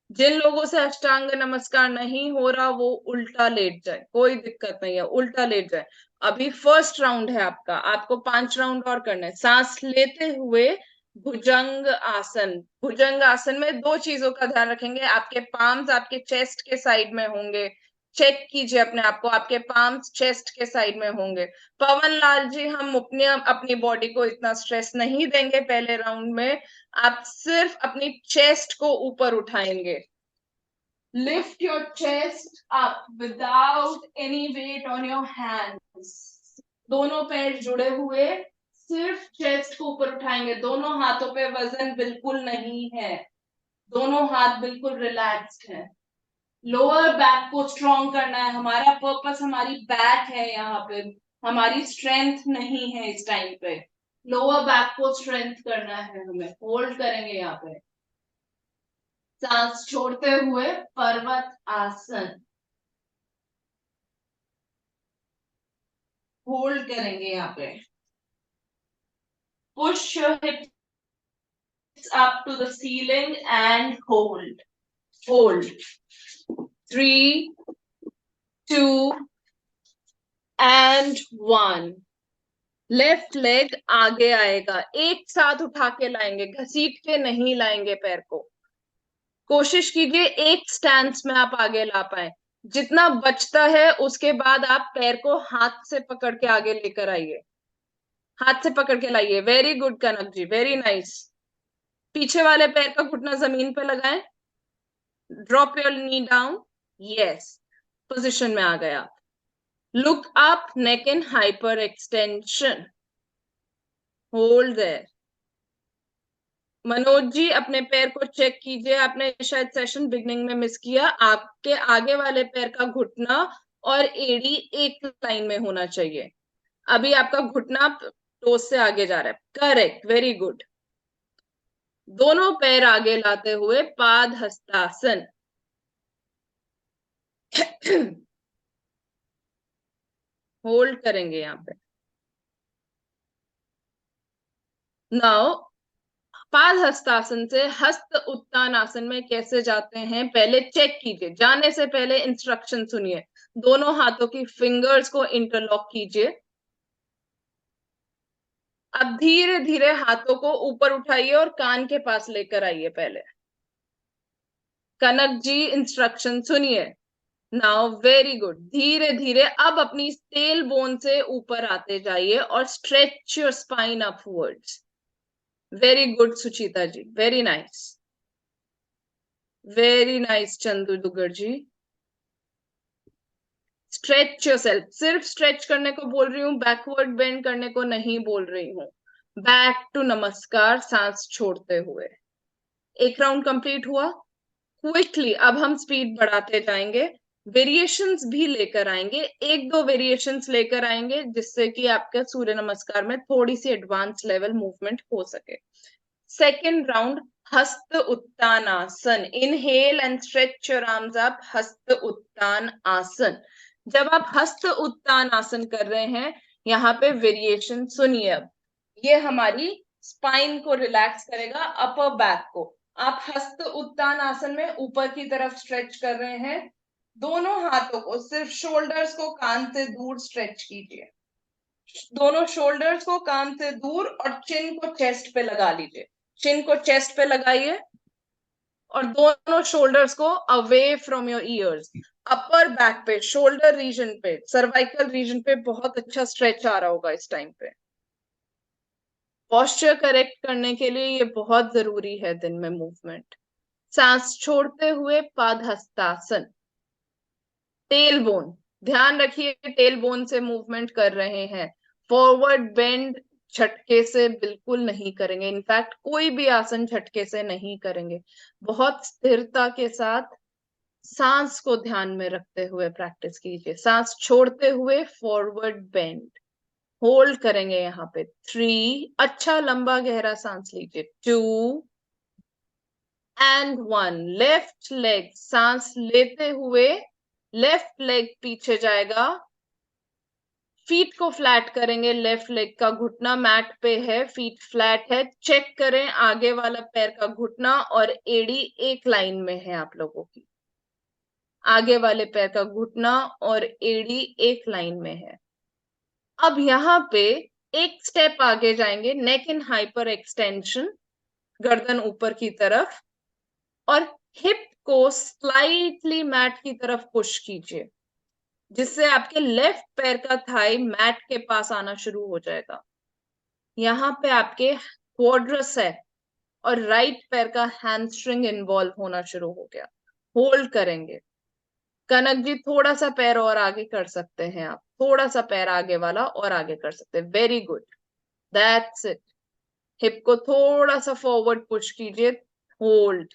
जिन लोगों से अष्टांग नमस्कार नहीं हो रहा वो उल्टा लेट जाए, कोई दिक्कत नहीं है, उल्टा लेट जाए। अभी फर्स्ट राउंड है आपका, आपको 5 राउंड और करना है। सांस लेते हुए भुजंग आसन, भुजंग आसन में 2 चीजों का ध्यान रखेंगे, आपके पाम्स आपके चेस्ट के साइड में होंगे। चेक कीजिए अपने आप को, आपके पाम्स चेस्ट के साइड में होंगे। पवन लाल जी, हम अपनी बॉडी को इतना स्ट्रेस नहीं देंगे पहले राउंड में, आप सिर्फ अपनी चेस्ट को ऊपर उठाएंगे। Lift your chest up without any weight on your hands. दोनों पैर जुड़े हुए, सिर्फ चेस्ट को ऊपर उठाएंगे। दोनों हाथों पे वजन बिल्कुल नहीं है, दोनों हाथ बिल्कुल रिलैक्स्ड है। लोअर बैक को स्ट्रॉन्ग करना है, हमारा पर्पस हमारी बैक है, यहाँ पे हमारी स्ट्रेंथ नहीं है इस टाइम पे। लोअर बैक को स्ट्रेंथ करना है हमें, होल्ड करेंगे यहाँ पे। सांस छोड़ते हुए पर्वत आसन, होल्ड करेंगे यहाँ पे। Push your hips up to the ceiling and hold, hold. 3, 2 and 1। Left leg आगे आएगा, एक साथ उठा के लाएंगे, घसीट के नहीं लाएंगे पैर को। कोशिश कीजिए एक स्टैंस में आप आगे ला पाए। जितना बचता है उसके बाद आप पैर को हाथ से पकड़ के आगे लेकर आइए, हाथ से पकड़ के लाइए। वेरी गुड कनक जी, वेरी नाइस। पीछे वाले पैर का घुटना जमीन पे लगाएं, drop your knee down, yes, position में आ गया। Look up, neck in hyper extension. Hold there. Manoj ji अपने पैर को चेक कीजिए, आपने शायद सेशन बिगनिंग में मिस किया। आपके आगे वाले पैर का घुटना और एड़ी एक लाइन में होना चाहिए। अभी आपका घुटना टोस से आगे जा रहा है, करेक्ट, वेरी गुड। दोनों पैर आगे लाते हुए पाद हस्तासन। होल्ड करेंगे यहाँ पे। नाउ पाद हस्तासन से हस्त उत्तान आसन में कैसे जाते हैं पहले चेक कीजिए, जाने से पहले इंस्ट्रक्शन सुनिए। दोनों हाथों की फिंगर्स को इंटरलॉक कीजिए। अब धीरे धीरे हाथों को ऊपर उठाइए और कान के पास लेकर आइए पहले। कनक जी इंस्ट्रक्शन सुनिए। नाउ वेरी गुड, धीरे धीरे अब अपनी टेल बोन से ऊपर आते जाइए और stretch your spine upwards. Very good Suchita ji, very nice, very nice Chandu Dugar ji. Stretch yourself, सिर्फ स्ट्रेच करने को बोल रही हूँ, बैकवर्ड बेंड करने को नहीं बोल रही हूँ। बैक टू नमस्कार, सांस छोड़ते हुए। एक राउंड कंप्लीट हुआ। क्विकली अब हम स्पीड बढ़ाते जाएंगे, वेरिएशंस भी लेकर आएंगे, 1-2 वेरिएशंस लेकर आएंगे जिससे कि आपके सूर्य नमस्कार में थोड़ी सी एडवांस लेवल मूवमेंट हो सके। सेकेंड राउंड हस्त उत्तान आसन। Inhale and stretch your arms up, हस्त उत्तान आसन। जब आप हस्त उत्तान आसन कर रहे हैं, यहाँ पे वेरिएशन सुनिए। अब ये हमारी स्पाइन को रिलैक्स करेगा, अपर बैक को। आप हस्त उत्तान आसन में ऊपर की तरफ स्ट्रेच कर रहे हैं, दोनों हाथों को सिर्फ शोल्डर्स को कान से दूर स्ट्रेच कीजिए। दोनों शोल्डर्स को कान से दूर और चिन को चेस्ट पे लगा लीजिए। चिन को चेस्ट पे लगाइए और दोनों शोल्डर्स को away from your ears. Upper back पे, शोल्डर रीजन पे, सर्वाइकल रीजन पे बहुत अच्छा स्ट्रेच आ रहा होगा इस टाइम पे। पोस्चर करेक्ट करने के लिए ये बहुत जरूरी है दिन में मूवमेंट। सांस छोड़ते हुए पाद हस्तासन। टेल बोन, ध्यान रखिए टेल बोन से मूवमेंट कर रहे हैं। फॉरवर्ड बेंड झटके से बिल्कुल नहीं करेंगे, इनफैक्ट कोई भी आसन झटके से नहीं करेंगे। बहुत स्थिरता के साथ सांस को ध्यान में रखते हुए प्रैक्टिस कीजिए। सांस छोड़ते हुए फॉरवर्ड बेंड, होल्ड करेंगे यहाँ पे। 3, अच्छा लंबा गहरा सांस लीजिए। 2 एंड 1। लेफ्ट लेग, सांस लेते हुए लेफ्ट लेग पीछे जाएगा, फीट को फ्लैट करेंगे, लेफ्ट लेग का घुटना मैट पे है, फीट फ्लैट है, चेक करें आगे वाला पैर का घुटना और एड़ी एक लाइन में है आप लोगों की, आगे वाले पैर का घुटना और एड़ी एक लाइन में है। अब यहाँ पे एक स्टेप आगे जाएंगे, नेक इन हाइपर एक्सटेंशन, गर्दन ऊपर की तरफ, और हिप को स्लाइटली मैट की तरफ पुश कीजिए, जिससे आपके लेफ्ट पैर का थाई मैट के पास आना शुरू हो जाएगा। यहाँ पे आपके क्वाड्रस है और राइट पैर का हैमस्ट्रिंग इन्वॉल्व होना शुरू हो गया। होल्ड करेंगे। कनक जी थोड़ा सा पैर और आगे कर सकते हैं, आप थोड़ा सा पैर आगे वाला और आगे कर सकते हैं। Very good, that's it. Hip को थोड़ा सा फॉरवर्ड पुश कीजिए। होल्ड।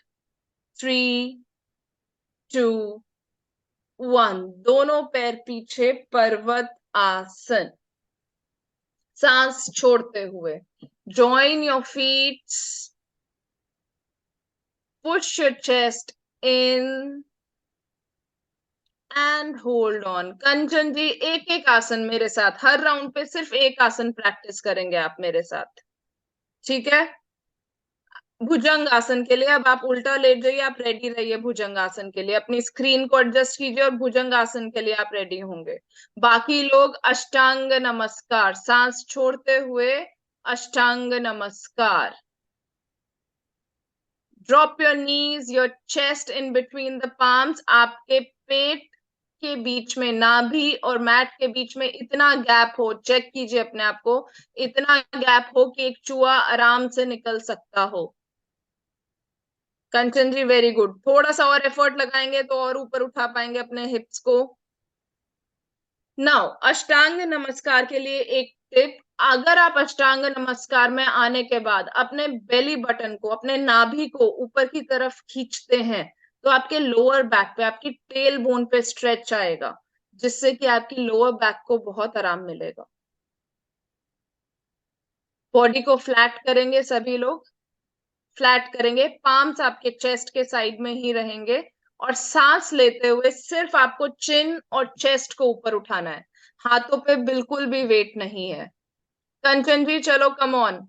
3, 2, 1। दोनों पैर पीछे, पर्वत आसन। सांस छोड़ते हुए join your feet, push your chest in and hold on. Kanchan ji एक एक आसन मेरे साथ, हर राउंड पे सिर्फ एक आसन प्रैक्टिस करेंगे आप मेरे साथ, ठीक है? भुजंग आसन के लिए अब आप उल्टा लेट जाइए, आप रेडी रहिए। भुजंग आसन के लिए अपनी स्क्रीन को एडजस्ट कीजिए और भुजंग आसन के लिए आप रेडी होंगे। बाकी लोग अष्टांग नमस्कार, सांस छोड़ते हुए अष्टांग नमस्कार। Drop your knees, your chest in between the palms. आपके पेट के बीच में, नाभि और मैट के बीच में इतना गैप हो, चेक कीजिए अपने आप को, इतना गैप हो कि एक चूहा आराम से निकल सकता हो। कंचन जी वेरी गुड। थोड़ा सा और एफर्ट लगाएंगे तो और ऊपर उठा पाएंगे अपने हिप्स को। नाउ अष्टांग नमस्कार के लिए एक टिप, अगर आप अष्टांग नमस्कार में आने के बाद अपने बेली बटन को, अपने नाभि को ऊपर की तरफ खींचते हैं तो आपके लोअर बैक पे, आपकी टेल बोन पे स्ट्रेच आएगा, जिससे कि आपकी लोअर बैक को बहुत आराम मिलेगा। बॉडी को फ्लैट करेंगे, सभी लोग फ्लैट करेंगे, पाम्स आपके चेस्ट के साइड में ही रहेंगे और सांस लेते हुए सिर्फ आपको चिन और चेस्ट को ऊपर उठाना है, हाथों पे बिल्कुल भी वेट नहीं है। कंचन जी चलो कम ऑन,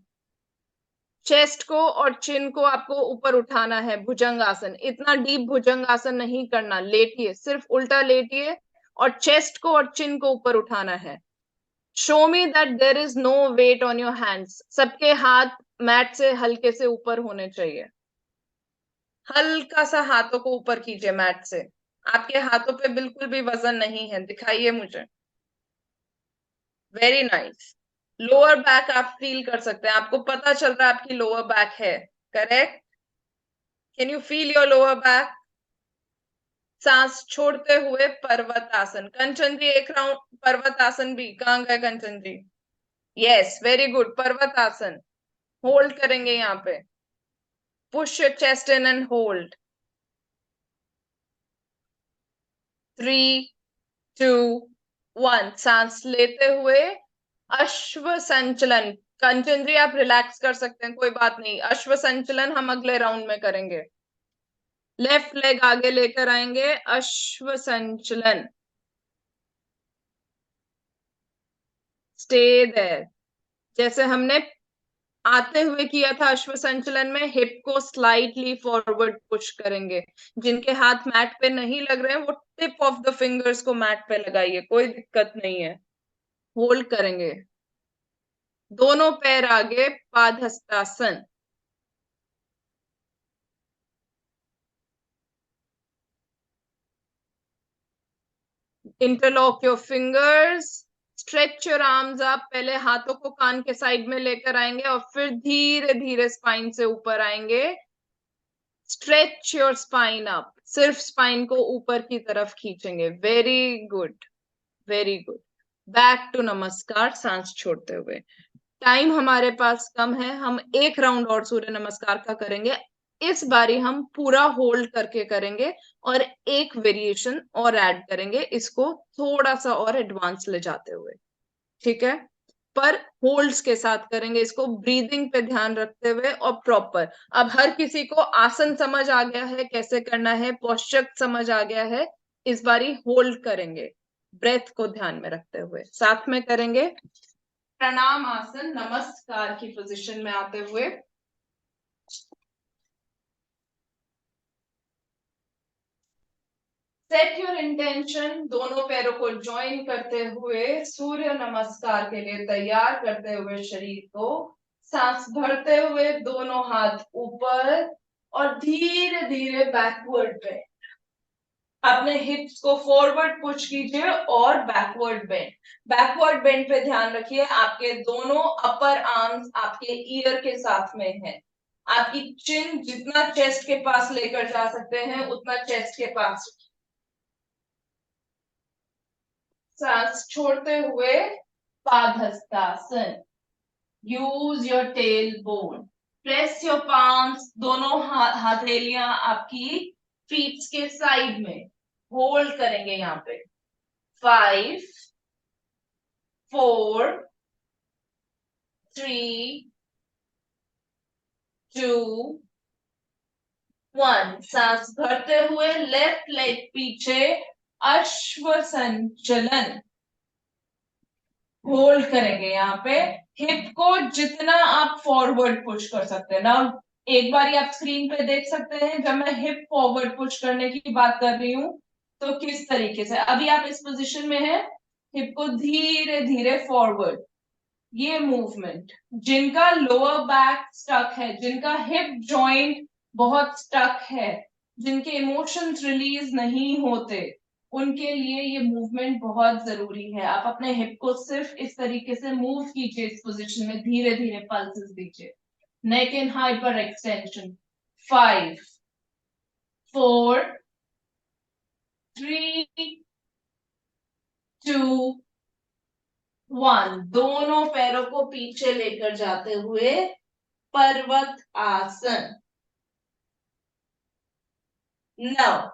चेस्ट को और चिन को आपको ऊपर उठाना है। भुजंग आसन, इतना डीप भुजंग आसन नहीं करना, लेटिए, सिर्फ उल्टा लेटिए और चेस्ट को और चिन को ऊपर उठाना है। Show me that there is no weight on your hands. सबके हाथ मैट से हल्के से ऊपर होने चाहिए। हल्का सा हाथों को ऊपर कीजिए मैट से, आपके हाथों पे बिल्कुल भी वजन नहीं है, दिखाइए मुझे। Very nice. लोअर बैक आप फील कर सकते हैं, आपको पता चल रहा है आपकी लोअर बैक है, correct? Can you feel your lower back? सांस छोड़ते हुए पर्वत आसन। कंचन जी एक राउंड पर्वत आसन भी, कहाँ गए कंचन जी? यस वेरी गुड, पर्वत आसन। होल्ड करेंगे यहाँ पे, push your chest in and hold. 3, 2, 1। सांस लेते हुए अश्व संचलन। कंचन जी आप रिलैक्स कर सकते हैं, कोई बात नहीं। अश्व संचलन हम अगले राउंड में करेंगे। लेफ्ट लेग आगे लेकर आएंगे, अश्व संचलन। स्टे देयर, जैसे हमने आते हुए किया था अश्व संचलन में। हिप को स्लाइटली फॉरवर्ड पुश करेंगे। जिनके हाथ मैट पे नहीं लग रहे हैं वो टिप ऑफ द फिंगर्स को मैट पे लगाइए, कोई दिक्कत नहीं है। होल्ड करेंगे, दोनों पैर आगे, padahastasana. Interlock your fingers, stretch your arms up. पहले हाथों को कान के साइड में लेकर आएंगे और फिर धीरे धीरे स्पाइन से ऊपर आएंगे। स्ट्रेच योर स्पाइन अप, सिर्फ स्पाइन को ऊपर की तरफ खींचेंगे। Very good, very good. Back to namaskar, सांस छोड़ते हुए। टाइम हमारे पास कम है, हम एक राउंड और सूर्य नमस्कार का करेंगे। इस बारी हम पूरा होल्ड करके करेंगे और एक वेरिएशन और ऐड करेंगे, इसको थोड़ा सा और एडवांस ले जाते हुए, ठीक है? पर होल्ड्स के साथ करेंगे इसको, ब्रीदिंग पे ध्यान रखते हुए और प्रॉपर। अब हर किसी को आसन समझ आ गया है, कैसे करना है, पोस्चर समझ आ गया है। इस बारी होल्ड करेंगे, ब्रेथ को ध्यान में रखते हुए। साथ में करेंगे प्रणाम आसन, नमस्कार की पोजीशन में आते हुए। सेट योर इंटेंशन, दोनों पैरों को ज्वाइन करते हुए सूर्य नमस्कार के लिए तैयार करते हुए शरीर को, सांस भरते हुए दोनों हाथ ऊपर और धीरे धीरे बैकवर्ड बेंड। अपने हिप्स को फॉरवर्ड पुश कीजिए और बैकवर्ड बेंड। बैकवर्ड बेंड पे ध्यान रखिए, आपके दोनों अपर आर्म्स आपके ईयर के साथ में है। आपकी चिन जितना चेस्ट के पास लेकर जा सकते हैं उतना चेस्ट के पास। सांस छोड़ते हुए padahastasana. Use your tail bone, press your palms, दोनों हथेलियां आपकी फीट के साइड में। होल्ड करेंगे यहाँ पे 5 4 3 2 1। सांस भरते हुए लेफ्ट लेग पीछे, अश्व संचलन। होल्ड करेंगे यहाँ पे, हिप को जितना आप फॉरवर्ड पुश कर सकते हैं ना। एक बार आप स्क्रीन पे देख सकते हैं जब मैं हिप फॉरवर्ड पुश करने की बात कर रही हूँ तो किस तरीके से। अभी आप इस पोजीशन में हैं, हिप को धीरे धीरे फॉरवर्ड। ये मूवमेंट, जिनका लोअर बैक स्टक है, जिनका हिप जॉइंट बहुत स्टक है, जिनके इमोशंस रिलीज नहीं होते, उनके लिए ये मूवमेंट बहुत जरूरी है। आप अपने हिप को सिर्फ इस तरीके से मूव कीजिए, इस पोजीशन में धीरे धीरे पल्सेस दीजिए। नेक इन हाइपर एक्सटेंशन। 5 4 3 2 1। दोनों पैरों को पीछे लेकर जाते हुए पर्वत आसन। नाउ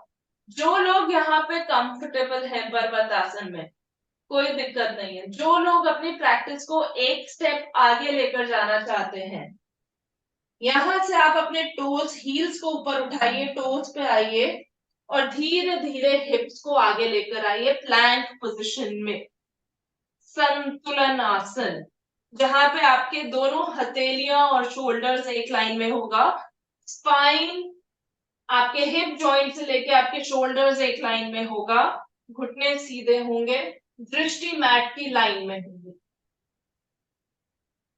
जो लोग यहाँ पे कंफर्टेबल है पर्वत आसन में, कोई दिक्कत नहीं है। जो लोग अपनी प्रैक्टिस को एक स्टेप आगे लेकर जाना चाहते हैं, यहां से आप अपने टोज, हील्स को ऊपर उठाइए, टोज पे आइए और धीरे धीरे हिप्स को आगे लेकर आइए प्लैंक पोजीशन में। संतुलन आसन, जहां पे आपके दोनों हथेलियां और शोल्डर्स एक लाइन में होगा। स्पाइन, आपके हिप जॉइंट से लेके आपके शोल्डर्स एक लाइन में होगा। घुटने सीधे होंगे, दृष्टि मैट की लाइन में होगी।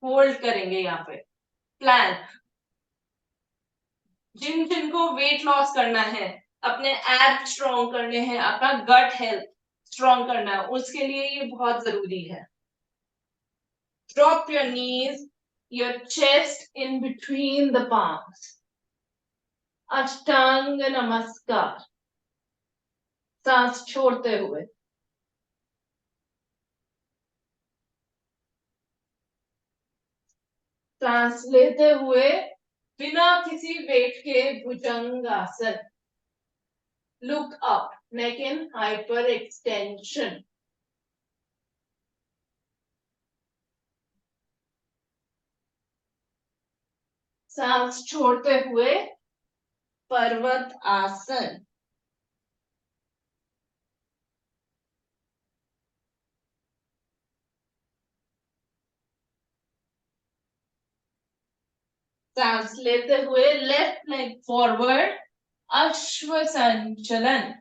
होल्ड करेंगे यहाँ पे प्लैंक। जिन जिनको वेट लॉस करना है, अपने एब्स स्ट्रॉन्ग करने हैं, अपना गट हेल्थ स्ट्रॉन्ग करना है, उसके लिए ये बहुत जरूरी है। Drop your knees, your chest in between the palms. अष्टांग नमस्कार। सांस छोड़ते हुए सांस लेते हुए बिना किसी वेट के भुजंगासन। Look up, neck in hyper extension. सांस छोड़ते हुए पर्वत आसन। सांस लेते हुए लेफ्ट लेग फॉरवर्ड, अश्व संचलन।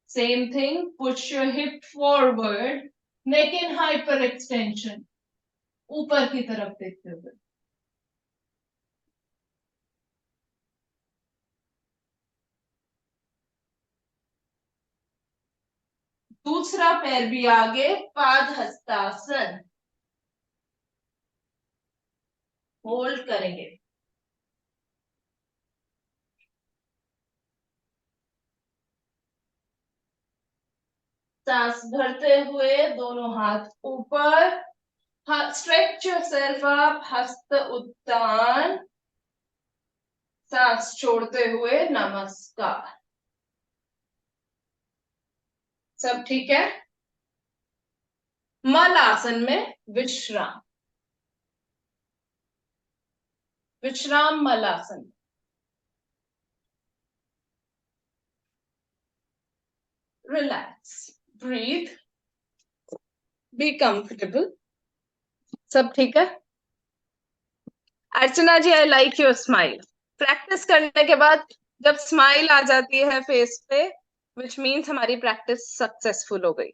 Same thing, push your hip forward, neck in hyper extension, ऊपर की तरफ देखते हुए। दूसरा पैर भी आगे, पादहस्तासन। होल्ड करेंगे। सांस भरते हुए दोनों हाथ ऊपर, स्ट्रेच योरसेल्फ अप, हस्त उत्तान। सांस छोड़ते हुए नमस्कार। सब ठीक है? मल आसन में विश्राम, विश्राम मल आसन। Relax, breathe, be comfortable. सब ठीक है? Archana ji, I like your smile. Practice करने के बाद जब स्माइल आ जाती है फेस पे, विच मीन्स हमारी प्रैक्टिस सक्सेसफुल हो गई।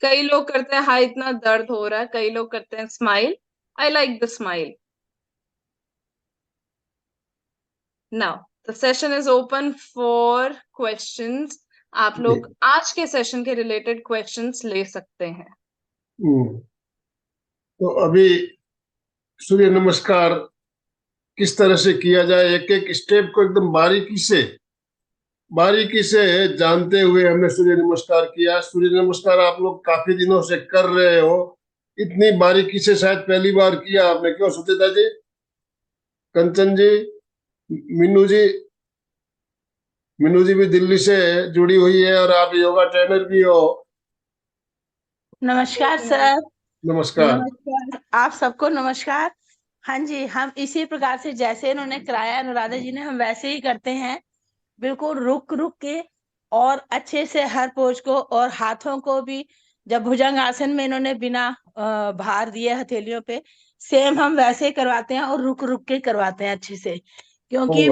कई लोग करते हैं हाँ इतना दर्द हो रहा है, कई लोग करते हैं smile. I like the smile. Now the session is open for questions. आप लोग आज के सेशन के रिलेटेड क्वेश्चंस ले सकते हैं। तो अभी सूर्य नमस्कार किस तरह से किया जाए, एक एक स्टेप को एकदम बारीकी से जानते हुए हमने सूर्य नमस्कार किया। सूर्य नमस्कार आप लोग काफी दिनों से कर रहे हो, इतनी बारीकी से शायद पहली बार किया आपने। क्यों सुचेता जी, कंचन जी, मीनू जी? मीनू जी भी दिल्ली से जुड़ी हुई है और आप योगा ट्रेनर भी हो। नमस्कार सर। नमस्कार। नमस्कार आप सबको, नमस्कार। हाँ जी, हम इसी प्रकार से जैसे इन्होंने कराया अनुराधा जी ने, हम वैसे ही करते हैं, बिल्कुल रुक रुक के और अच्छे से हर पोज को, और हाथों को भी जब भुजंग आसन में इन्होंने बिना भार दिए हथेलियों पे, सेम हम वैसे ही करवाते हैं और रुक रुक के करवाते हैं अच्छे से। क्योंकि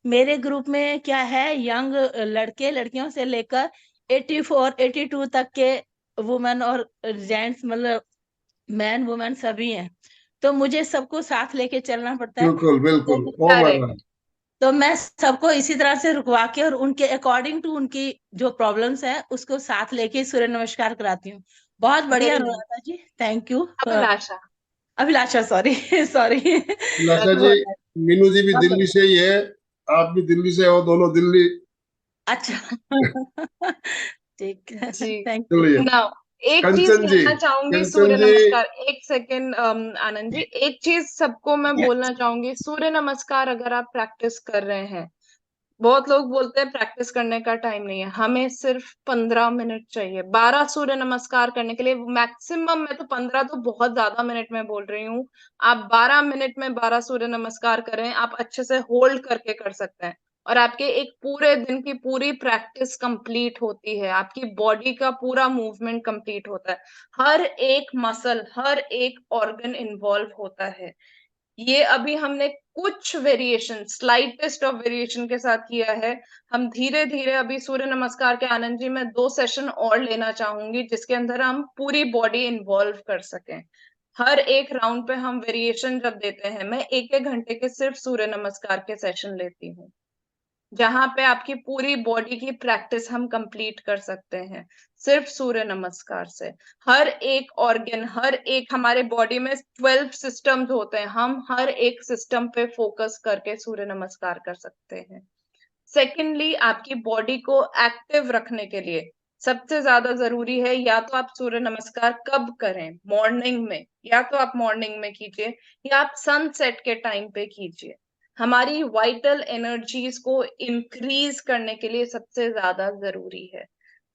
मेरे ग्रुप में क्या है, यंग लड़के लड़कियों से लेकर 84 82 तक के वुमेन और जेंट्स, मतलब मैन वुमेन सभी हैं। तो मुझे सबको साथ लेके चलना पड़ता है। बिल्कुल बिल्कुल। तो मैं सबको इसी तरह से रुकवा के और उनके अकॉर्डिंग टू उनकी जो प्रॉब्लम्स है उसको साथ लेके सूर्य नमस्कार कराती हूँ। बहुत बढ़िया Anuradha ji, thank you. Abhilasha, Abhilasha, sorry sorry. Abhilasha ji, Meenu ji भी दिल्ली से ही है, आप भी दिल्ली से हो, दोनों दिल्ली। अच्छा ठीक है, जी। Thank you. नाउ एक चीज कंचन जी, कहना चाहूंगी, सूर्य नमस्कार, एक सेकेंड आनंद जी, एक चीज सबको मैं बोलना चाहूंगी। सूर्य नमस्कार अगर आप प्रैक्टिस कर रहे हैं, बहुत लोग बोलते हैं प्रैक्टिस करने का टाइम नहीं है, हमें सिर्फ 15 मिनट चाहिए 12 सूर्य नमस्कार करने के लिए। मैक्सिमम, मैं तो 15 तो बहुत ज्यादा मिनट में बोल रही हूँ, आप 12 मिनट में 12 सूर्य नमस्कार करें, आप अच्छे से होल्ड करके कर सकते हैं, और आपके एक पूरे दिन की पूरी प्रैक्टिस कंप्लीट होती है, आपकी बॉडी का पूरा मूवमेंट कंप्लीट होता है, हर एक मसल, हर एक ऑर्गन इन्वॉल्व होता है। ये अभी हमने कुछ वेरिएशन, स्लाइटेस्ट ऑफ वेरिएशन के साथ किया है। हम धीरे धीरे अभी सूर्य नमस्कार के, आनंद जी मैं 2 सेशन और लेना चाहूंगी जिसके अंदर हम पूरी बॉडी इन्वॉल्व कर सकें। हर एक राउंड पे हम वेरिएशन जब देते हैं, मैं 1-1 घंटे के सिर्फ सूर्य नमस्कार के सेशन लेती हूँ, जहां पे आपकी पूरी बॉडी की प्रैक्टिस हम कंप्लीट कर सकते हैं सिर्फ सूर्य नमस्कार से। हर एक ऑर्गन, हर एक, हमारे बॉडी में 12 सिस्टम्स होते हैं, हम हर एक सिस्टम पे फोकस करके सूर्य नमस्कार कर सकते हैं। सेकेंडली, आपकी बॉडी को एक्टिव रखने के लिए सबसे ज्यादा जरूरी है, या तो आप सूर्य नमस्कार कब करें, मॉर्निंग में, या तो आप मॉर्निंग में कीजिए या आप सनसेट के टाइम पे कीजिए। हमारी वाइटल एनर्जीज को इंक्रीज करने के लिए सबसे ज्यादा जरूरी है।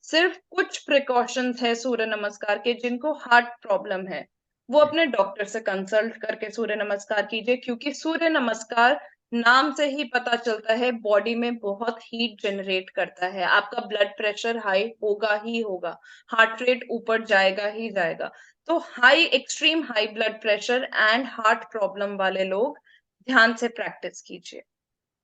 सिर्फ कुछ प्रिकॉशंस है सूर्य नमस्कार के, जिनको हार्ट प्रॉब्लम है वो अपने डॉक्टर से कंसल्ट करके सूर्य नमस्कार कीजिए, क्योंकि सूर्य नमस्कार नाम से ही पता चलता है बॉडी में बहुत हीट जनरेट करता है, आपका ब्लड प्रेशर हाई होगा ही होगा, हार्ट रेट ऊपर जाएगा ही जाएगा। तो high, extreme high blood pressure and heart problem वाले लोग ध्यान से प्रैक्टिस कीजिए।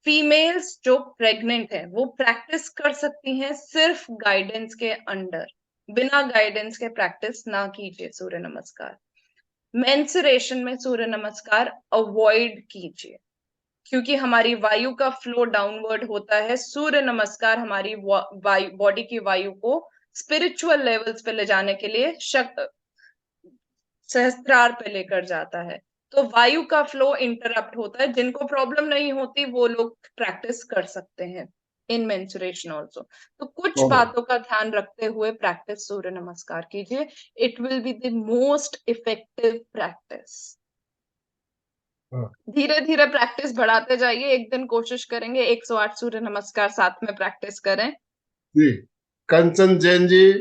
फीमेल्स जो प्रेग्नेंट है वो प्रैक्टिस कर सकती हैं सिर्फ गाइडेंस के अंडर, बिना गाइडेंस के प्रैक्टिस ना कीजिए सूर्य नमस्कार। मेंस्ट्रुएशन में सूर्य नमस्कार अवॉइड कीजिए, क्योंकि हमारी वायु का फ्लो डाउनवर्ड होता है। सूर्य नमस्कार हमारी बॉडी की वायु को स्पिरिचुअल लेवल्स पे ले जाने के लिए सहस्त्रार पे लेकर जाता है, तो वायु का फ्लो इंटरप्ट होता है। जिनको प्रॉब्लम नहीं होती वो लोग प्रैक्टिस कर सकते हैं इन मेंस्ट्रुएशन ऑल्सो। तो कुछ बातों का ध्यान रखते हुए प्रैक्टिस सूर्य नमस्कार कीजिए, it will be the most effective practice. धीरे धीरे प्रैक्टिस बढ़ाते जाइए, एक दिन कोशिश करेंगे 108 सूर्य नमस्कार साथ में प्रैक्टिस करें। जी, कंचन जैन जी,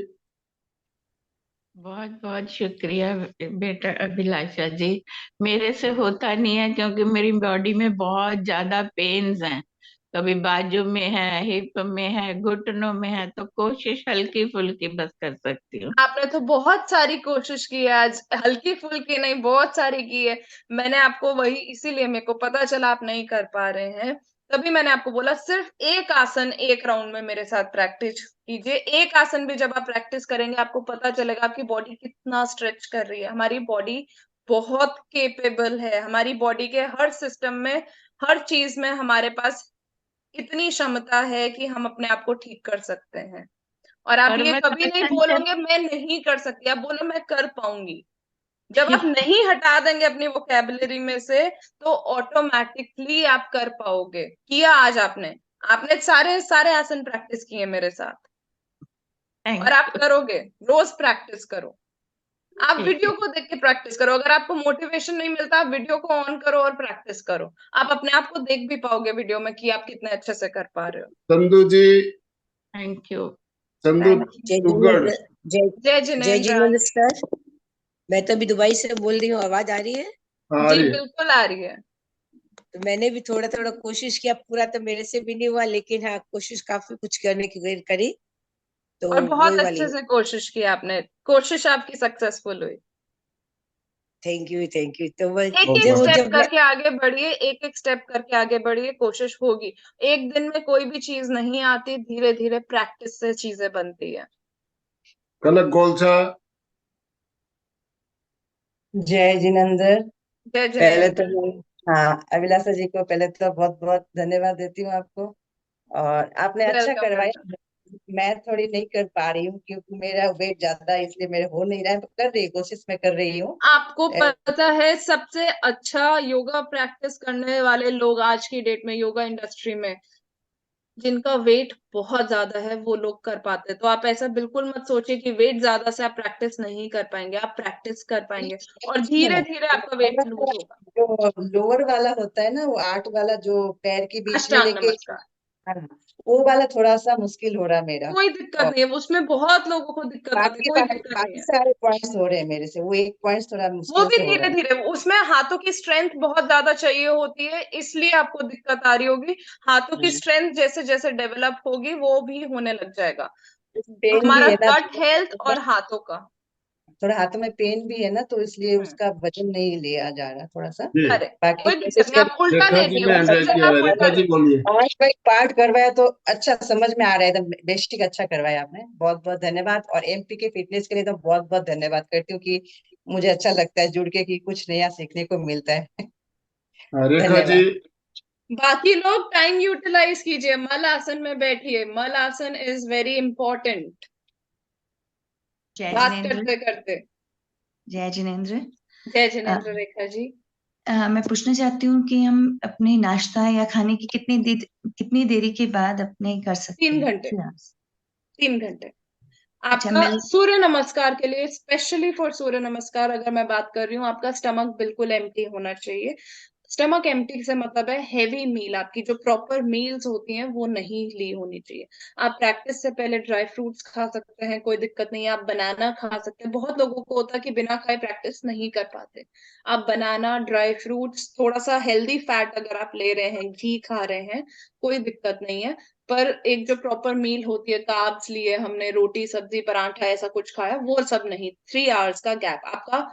बहुत बहुत शुक्रिया बेटा अभिलाषा जी। मेरे से होता नहीं है क्योंकि मेरी बॉडी में बहुत ज्यादा पेन्स हैं। कभी बाजू में है, हिप में है, घुटनों में है, तो कोशिश हल्की फुल्की बस कर सकती हूँ। आपने तो बहुत सारी कोशिश की है आज, हल्की फुल्की नहीं बहुत सारी की है। मैंने आपको वही, इसीलिए मेरे को पता चला आप नहीं कर पा रहे हैं, तभी मैंने आपको बोला सिर्फ एक आसन एक राउंड में मेरे साथ प्रैक्टिस कीजिए। एक आसन भी जब आप प्रैक्टिस करेंगे आपको पता चलेगा आपकी बॉडी कितना स्ट्रेच कर रही है। हमारी बॉडी बहुत केपेबल है, हमारी बॉडी के हर सिस्टम में, हर चीज में हमारे पास इतनी क्षमता है कि हम अपने आप को ठीक कर सकते हैं। और आप और ये मैं कभी नहीं दर्शन बोलोगे मैं नहीं कर सकती, आप बोलो मैं कर पाऊंगी। जब आप नहीं हटा देंगे अपनी वोकैबुलरी में से तो ऑटोमेटिकली आप कर पाओगे। किया आज आपने, आपने सारे सारे आसन प्रैक्टिस किए मेरे साथ, और आप थैंक करोगे। रोज प्रैक्टिस करो, आप ठीक वीडियो है। को देख के प्रैक्टिस करो। अगर आपको मोटिवेशन नहीं मिलता आप वीडियो को ऑन करो और प्रैक्टिस करो, आप अपने आप को देख भी पाओगे वीडियो में कि आप कितने अच्छे से कर पा रहे हो। चंदू जी, थैंक यू। चंदू जय तुगड़। जिनेंद्र। जय जय जय जिनेन्द्र। जिनेंद्र सर। मैं तो अभी दुबई से बोल रही हूँ, आवाज आ रही है? हाँ, आ जी रही है। बिल्कुल आ रही है। तो मैंने भी थोड़ा थोड़ा कोशिश किया, पूरा तो मेरे से भी नहीं हुआ, लेकिन हाँ कोशिश काफी कुछ करने की करी। तो और बहुत वही अच्छे वाली। से कोशिश की आपने, कोशिश आपकी सक्सेसफुल हुई। Thank you thank you. तो वही एक एक बहुत जब स्टेप जब मैं करके आगे बढ़िए, एक एक स्टेप करके आगे बढ़िए, कोशिश होगी। एक दिन में कोई भी चीज नहीं आती, धीरे धीरे प्रैक्टिस से चीजें बनती है। कनक गोलछा। जय जिनेंद्र। जय पहले तो जिनेन्द्र। हाँ अभिलाषा जी को पहले तो बहुत बहुत धन्यवाद देती हूँ आपको। और आपने अच्छा वेलकम वेलकम। करवाया। मैं थोड़ी नहीं कर पा रही हूँ क्योंकि मेरा वेट ज्यादा है, इसलिए मेरे हो नहीं रहा है, तो कर रही कोशिश मैं कर रही हूँ। आपको पता है सबसे अच्छा योगा प्रैक्टिस करने वाले लोग आज की डेट में योगा इंडस्ट्री में, जिनका वेट बहुत ज्यादा है, वो लोग कर पाते हैं। तो आप ऐसा बिल्कुल मत सोचिए कि वेट ज्यादा से आप प्रैक्टिस नहीं कर पाएंगे, आप प्रैक्टिस कर पाएंगे और धीरे धीरे आपका वेट लूज होगा। जो लोअर वाला होता है ना, वो 8 वाला जो पैर के बीच में अष्टांग लेके, नमस्कार हाँ, वो वाला थोड़ा सा मुश्किल हो रहा है मेरा। कोई दिक्कत और नहीं है, उसमें बहुत लोगों को दिक्कत आती है, कोई दिक्कत नहीं बाकी है। सारे पॉइंट्स हो रहे हैं मेरे से, वो एक पॉइंट थोड़ा वो मुश्किल भी से हो रहा धीरे है। धीरे, उसमें हाथों की स्ट्रेंथ बहुत ज्यादा चाहिए होती है, इसलिए आपको दिक्कत आ रही होगी। हाथों की स्ट्रेंथ जैसे जैसे डेवलप होगी वो भी होने लग जाएगा। पेन भी हमारा है ना गट हेल्थ और हाथों का। थोड़ा हाथों में पेन भी है ना, तो इसलिए हम्म, उसका वजन नहीं लिया जा रहा थोड़ा सा। जी, करेक्ट। बाकी कोई दिक्कत कोशिश नहीं, कर। आप उल्टा रेखा जी लेटिए, ने उस हैंड रेज जगह किया आप है, उल्टा रेखा जी लेटिए। बोलिए। आज का एक पार्ट करवाया तो अच्छा समझ में आ रहा है, एकदम बेसिक अच्छा करवाया आपने, बहुत बहुत धन्यवाद। और एमपी के फिटनेस के लिए तो बहुत बहुत धन्यवाद करती हूँ कि मुझे अच्छा लगता है जुड़ के कि कुछ नया सीखने को मिलता है। हाँ, रेखा जी। धन्यवाद। बाकी लोग टाइम यूटिलाइज कीजिए, मल आसन में बैठिए, मल आसन इज वेरी इंपॉर्टेंट। जय बात जिनेंद्र। करते करते। जय जिनेंद्र। जय अ, जिनेन्द्र रेखा जी। मैं पूछना चाहती हूँ कि हम अपने नाश्ता या खाने की कितनी देरी के बाद अपने कर सकते 3 घंटे। हैं? 3 घंटे। अच्छा आपका मिल सूर्य नमस्कार के लिए, स्पेशली फॉर सूर्य नमस्कार अगर मैं बात कर रही हूँ, आपका स्टमक बिल्कुल एम्प्टी होना चाहिए। स्टमक एम्प्टी से मतलब है हेवी मील, आपकी जो प्रॉपर मील्स होती हैं वो नहीं ली होनी चाहिए। आप प्रैक्टिस से पहले ड्राई फ्रूट्स खा सकते हैं, कोई दिक्कत नहीं है। आप बनाना खा सकते हैं, बहुत लोगों को होता है कि बिना खाए प्रैक्टिस नहीं कर पाते। आप बनाना, ड्राई फ्रूट्स, थोड़ा सा हेल्दी फैट अगर आप ले रहे हैं, घी खा रहे हैं, कोई दिक्कत नहीं है। पर एक जो प्रॉपर मील होती है, कार्ब्स लिए हमने, रोटी सब्जी पराठा ऐसा कुछ खाया, वो सब नहीं। 3 आवर्स का गैप, आपका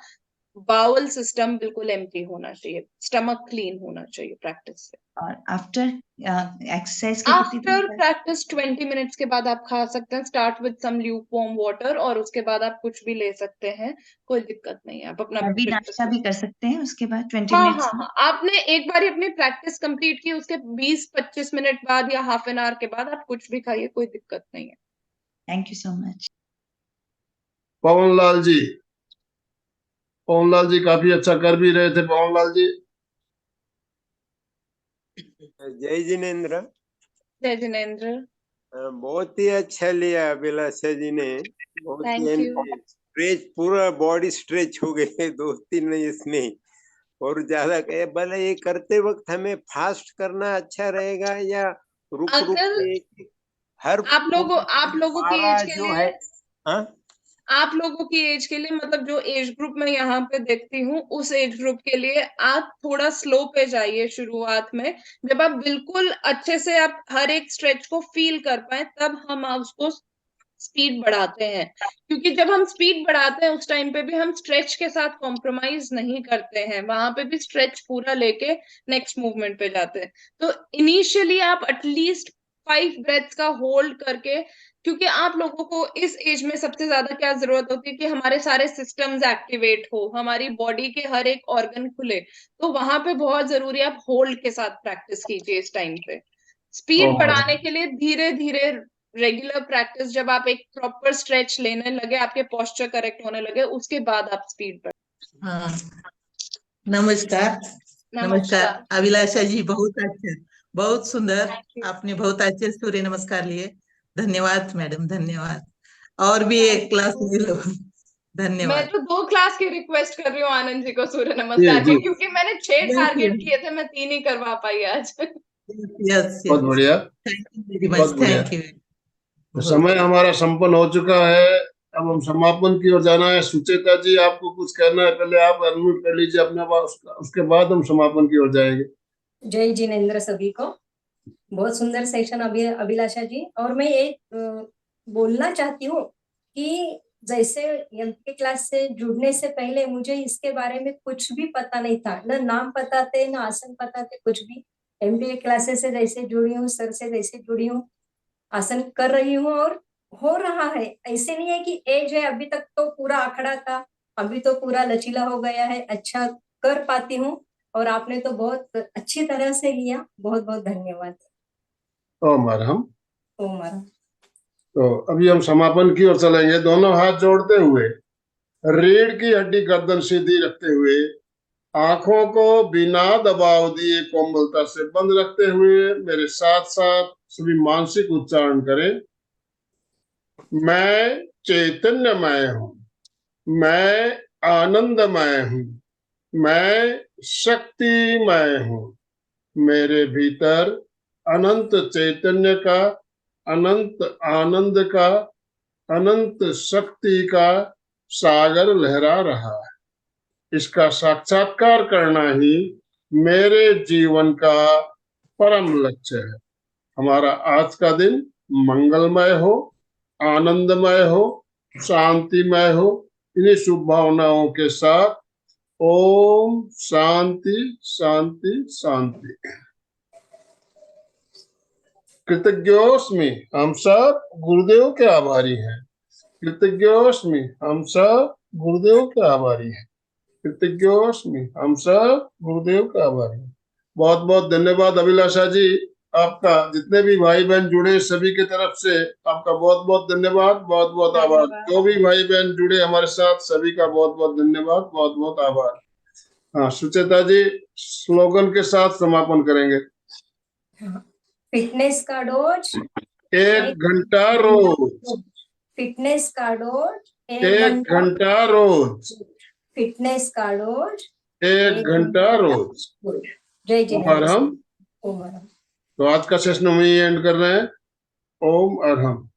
बाउल सिस्टम बिल्कुल एम्प्टी होना चाहिए, स्टमक क्लीन होना चाहिए प्रैक्टिस से। और आफ्टर एक्सरसाइज के कितनी देर आफ्टर बाद? प्रैक्टिस 20 मिनट्स के बाद आप खा सकते हैं। Start with some lukewarm water, और उसके बाद आप कुछ भी ले सकते हैं, कोई दिक्कत नहीं है। आप अपना अभी नाश्ता भी ब्रेकफास्ट। कर सकते हैं उसके बाद 20 हाँ हाँ मिनट्स में? हाँ, आपने एक बार अपनी प्रैक्टिस कंप्लीट की, उसके 20-25 मिनट बाद या हाफ एन आवर के बाद आप कुछ भी खाइए, कोई दिक्कत नहीं है। Thank you so much. Pawan Lal ji. Pawan Lal ji काफी अच्छा कर भी रहे थे, पवन लाल जी। जय जिनेन्द्र। जय जिनेन्द्र। बहुत ही अच्छा लिया अभिलाषा जी ने, बहुत थैंक यू। ही स्ट्रेच, पूरा बॉडी स्ट्रेच हो गए 2-3 नहीं इसमें। और ज्यादा कहे भले ये करते वक्त हमें फास्ट करना अच्छा रहेगा या रुक रुक अगर के हर आप लोगों की पारा एज के जो लिए, है। हाँ आप लोगों की एज के लिए, मतलब जो एज ग्रुप मैं यहाँ पे देखती हूँ, उस एज ग्रुप के लिए आप थोड़ा स्लो पे जाइए शुरुआत में। जब आप बिल्कुल अच्छे से आप हर एक स्ट्रेच को फील कर पाए, तब हम उसको स्पीड बढ़ाते हैं। क्योंकि जब हम स्पीड बढ़ाते हैं उस टाइम पे भी हम स्ट्रेच के साथ कॉम्प्रोमाइज नहीं करते हैं, वहां पे भी स्ट्रेच पूरा लेके नेक्स्ट मूवमेंट पे जाते हैं। तो इनिशियली आप एटलीस्ट 5 ब्रेथ्स का होल्ड करके, क्योंकि आप लोगों को इस एज में सबसे ज्यादा क्या जरूरत होती है कि हमारे सारे सिस्टम्स एक्टिवेट हो, हमारी बॉडी के हर एक ऑर्गन खुले। तो वहां पे बहुत जरूरी है आप होल्ड के साथ प्रैक्टिस कीजिए इस टाइम पे। स्पीड बढ़ाने के लिए धीरे धीरे रेगुलर प्रैक्टिस, जब आप एक प्रॉपर स्ट्रेच लेने लगे, आपके पोस्चर करेक्ट होने लगे, उसके बाद आप स्पीड बढ़। हाँ, नमस्कार। नमस्कार नमस्कार। अभिलाषा जी, बहुत अच्छे, बहुत सुंदर। Thank you. आपने बहुत अच्छे सूर्य नमस्कार लिए। धन्यवाद मैडम, धन्यवाद। और भी एक क्लास ले लो। मैं धन्यवाद। तो 2 क्लास की रिक्वेस्ट कर रही हूँ आनंद जी को सूर्य जी नमस्कार जी, की, क्योंकि मैंने 6 यस टारगेट किए थे, मैं 3 ही करवा पाई आज। यस बहुत यस, बढ़िया, थैंक यू वेरी बहुत मच, बढ़िया। Thank you. तो समय हमारा संपन्न हो चुका है, अब हम समापन की ओर जाना है। सुचेता जी, आपको कुछ कहना है? पहले आप अनम्यूट कर लीजिए अपना बात, उसके बाद हम समापन की ओर जाएंगे। जय जिनेन्द्र सभी को। बहुत सुंदर सेशन अभिलाषा जी। और मैं एक बोलना चाहती हूँ कि जैसे एमपी क्लास से जुड़ने से पहले मुझे इसके बारे में कुछ भी पता नहीं था, न नाम पता थे, न आसन पता थे, कुछ भी। एमबीए क्लासेस से जैसे जुड़ी हूँ, सर से जैसे जुड़ी हूँ, आसन कर रही हूँ और हो रहा है। ऐसे नहीं है कि एज है, अभी तक तो पूरा आखड़ा था, अभी तो पूरा लचीला हो गया है, अच्छा कर पाती हूँ। और आपने तो बहुत अच्छी तरह से लिया, बहुत बहुत धन्यवाद। ओम अरहम। ओम अरहम। तो अभी हम समापन की ओर चलेंगे। दोनों हाथ जोड़ते हुए, रीढ़ की हड्डी गर्दन सीधी रखते हुए, आंखों को बिना दबाव दिए कोमलता से बंद रखते हुए मेरे साथ साथ सभी मानसिक उच्चारण करें। मैं चैतन्यमय हूँ, मैं आनंदमय हूँ, मैं शक्तिमय हूँ। मेरे भीतर अनंत चैतन्य का, अनंत आनंद का, अनंत शक्ति का सागर लहरा रहा है। इसका साक्षात्कार करना ही मेरे जीवन का परम लक्ष्य है। हमारा आज का दिन मंगलमय हो, आनंदमय हो, शांतिमय हो। इन्हीं शुभ भावनाओं के साथ ओम शांति शांति शांति। कृतज्ञोस्मि, हम सब गुरुदेव के आभारी हैं। कृतज्ञोस्मि, हम सब गुरुदेव के आभारी हैं। कृतज्ञोस्मि, हम सब गुरुदेव का आभारी हैं। बहुत बहुत धन्यवाद अभिलाषा जी, आपका। जितने भी भाई बहन जुड़े सभी की तरफ से आपका बहुत बहुत धन्यवाद, बहुत बहुत आभार। जो भी भाई बहन जुड़े हमारे साथ, सभी का बहुत बहुत धन्यवाद, बहुत बहुत आभार। हाँ, सुचेता जी स्लोगन के साथ समापन करेंगे। फिटनेस का डोज 1 घंटा रोज, फिटनेस का डोज 1 घंटा रोज, फिटनेस का डोज 1 घंटा रोज। जय ओम जिनेन्द्र। अरहम। ओम अरहम। तो आज का सेशन हम यही एंड कर रहे हैं। ओम अरहम।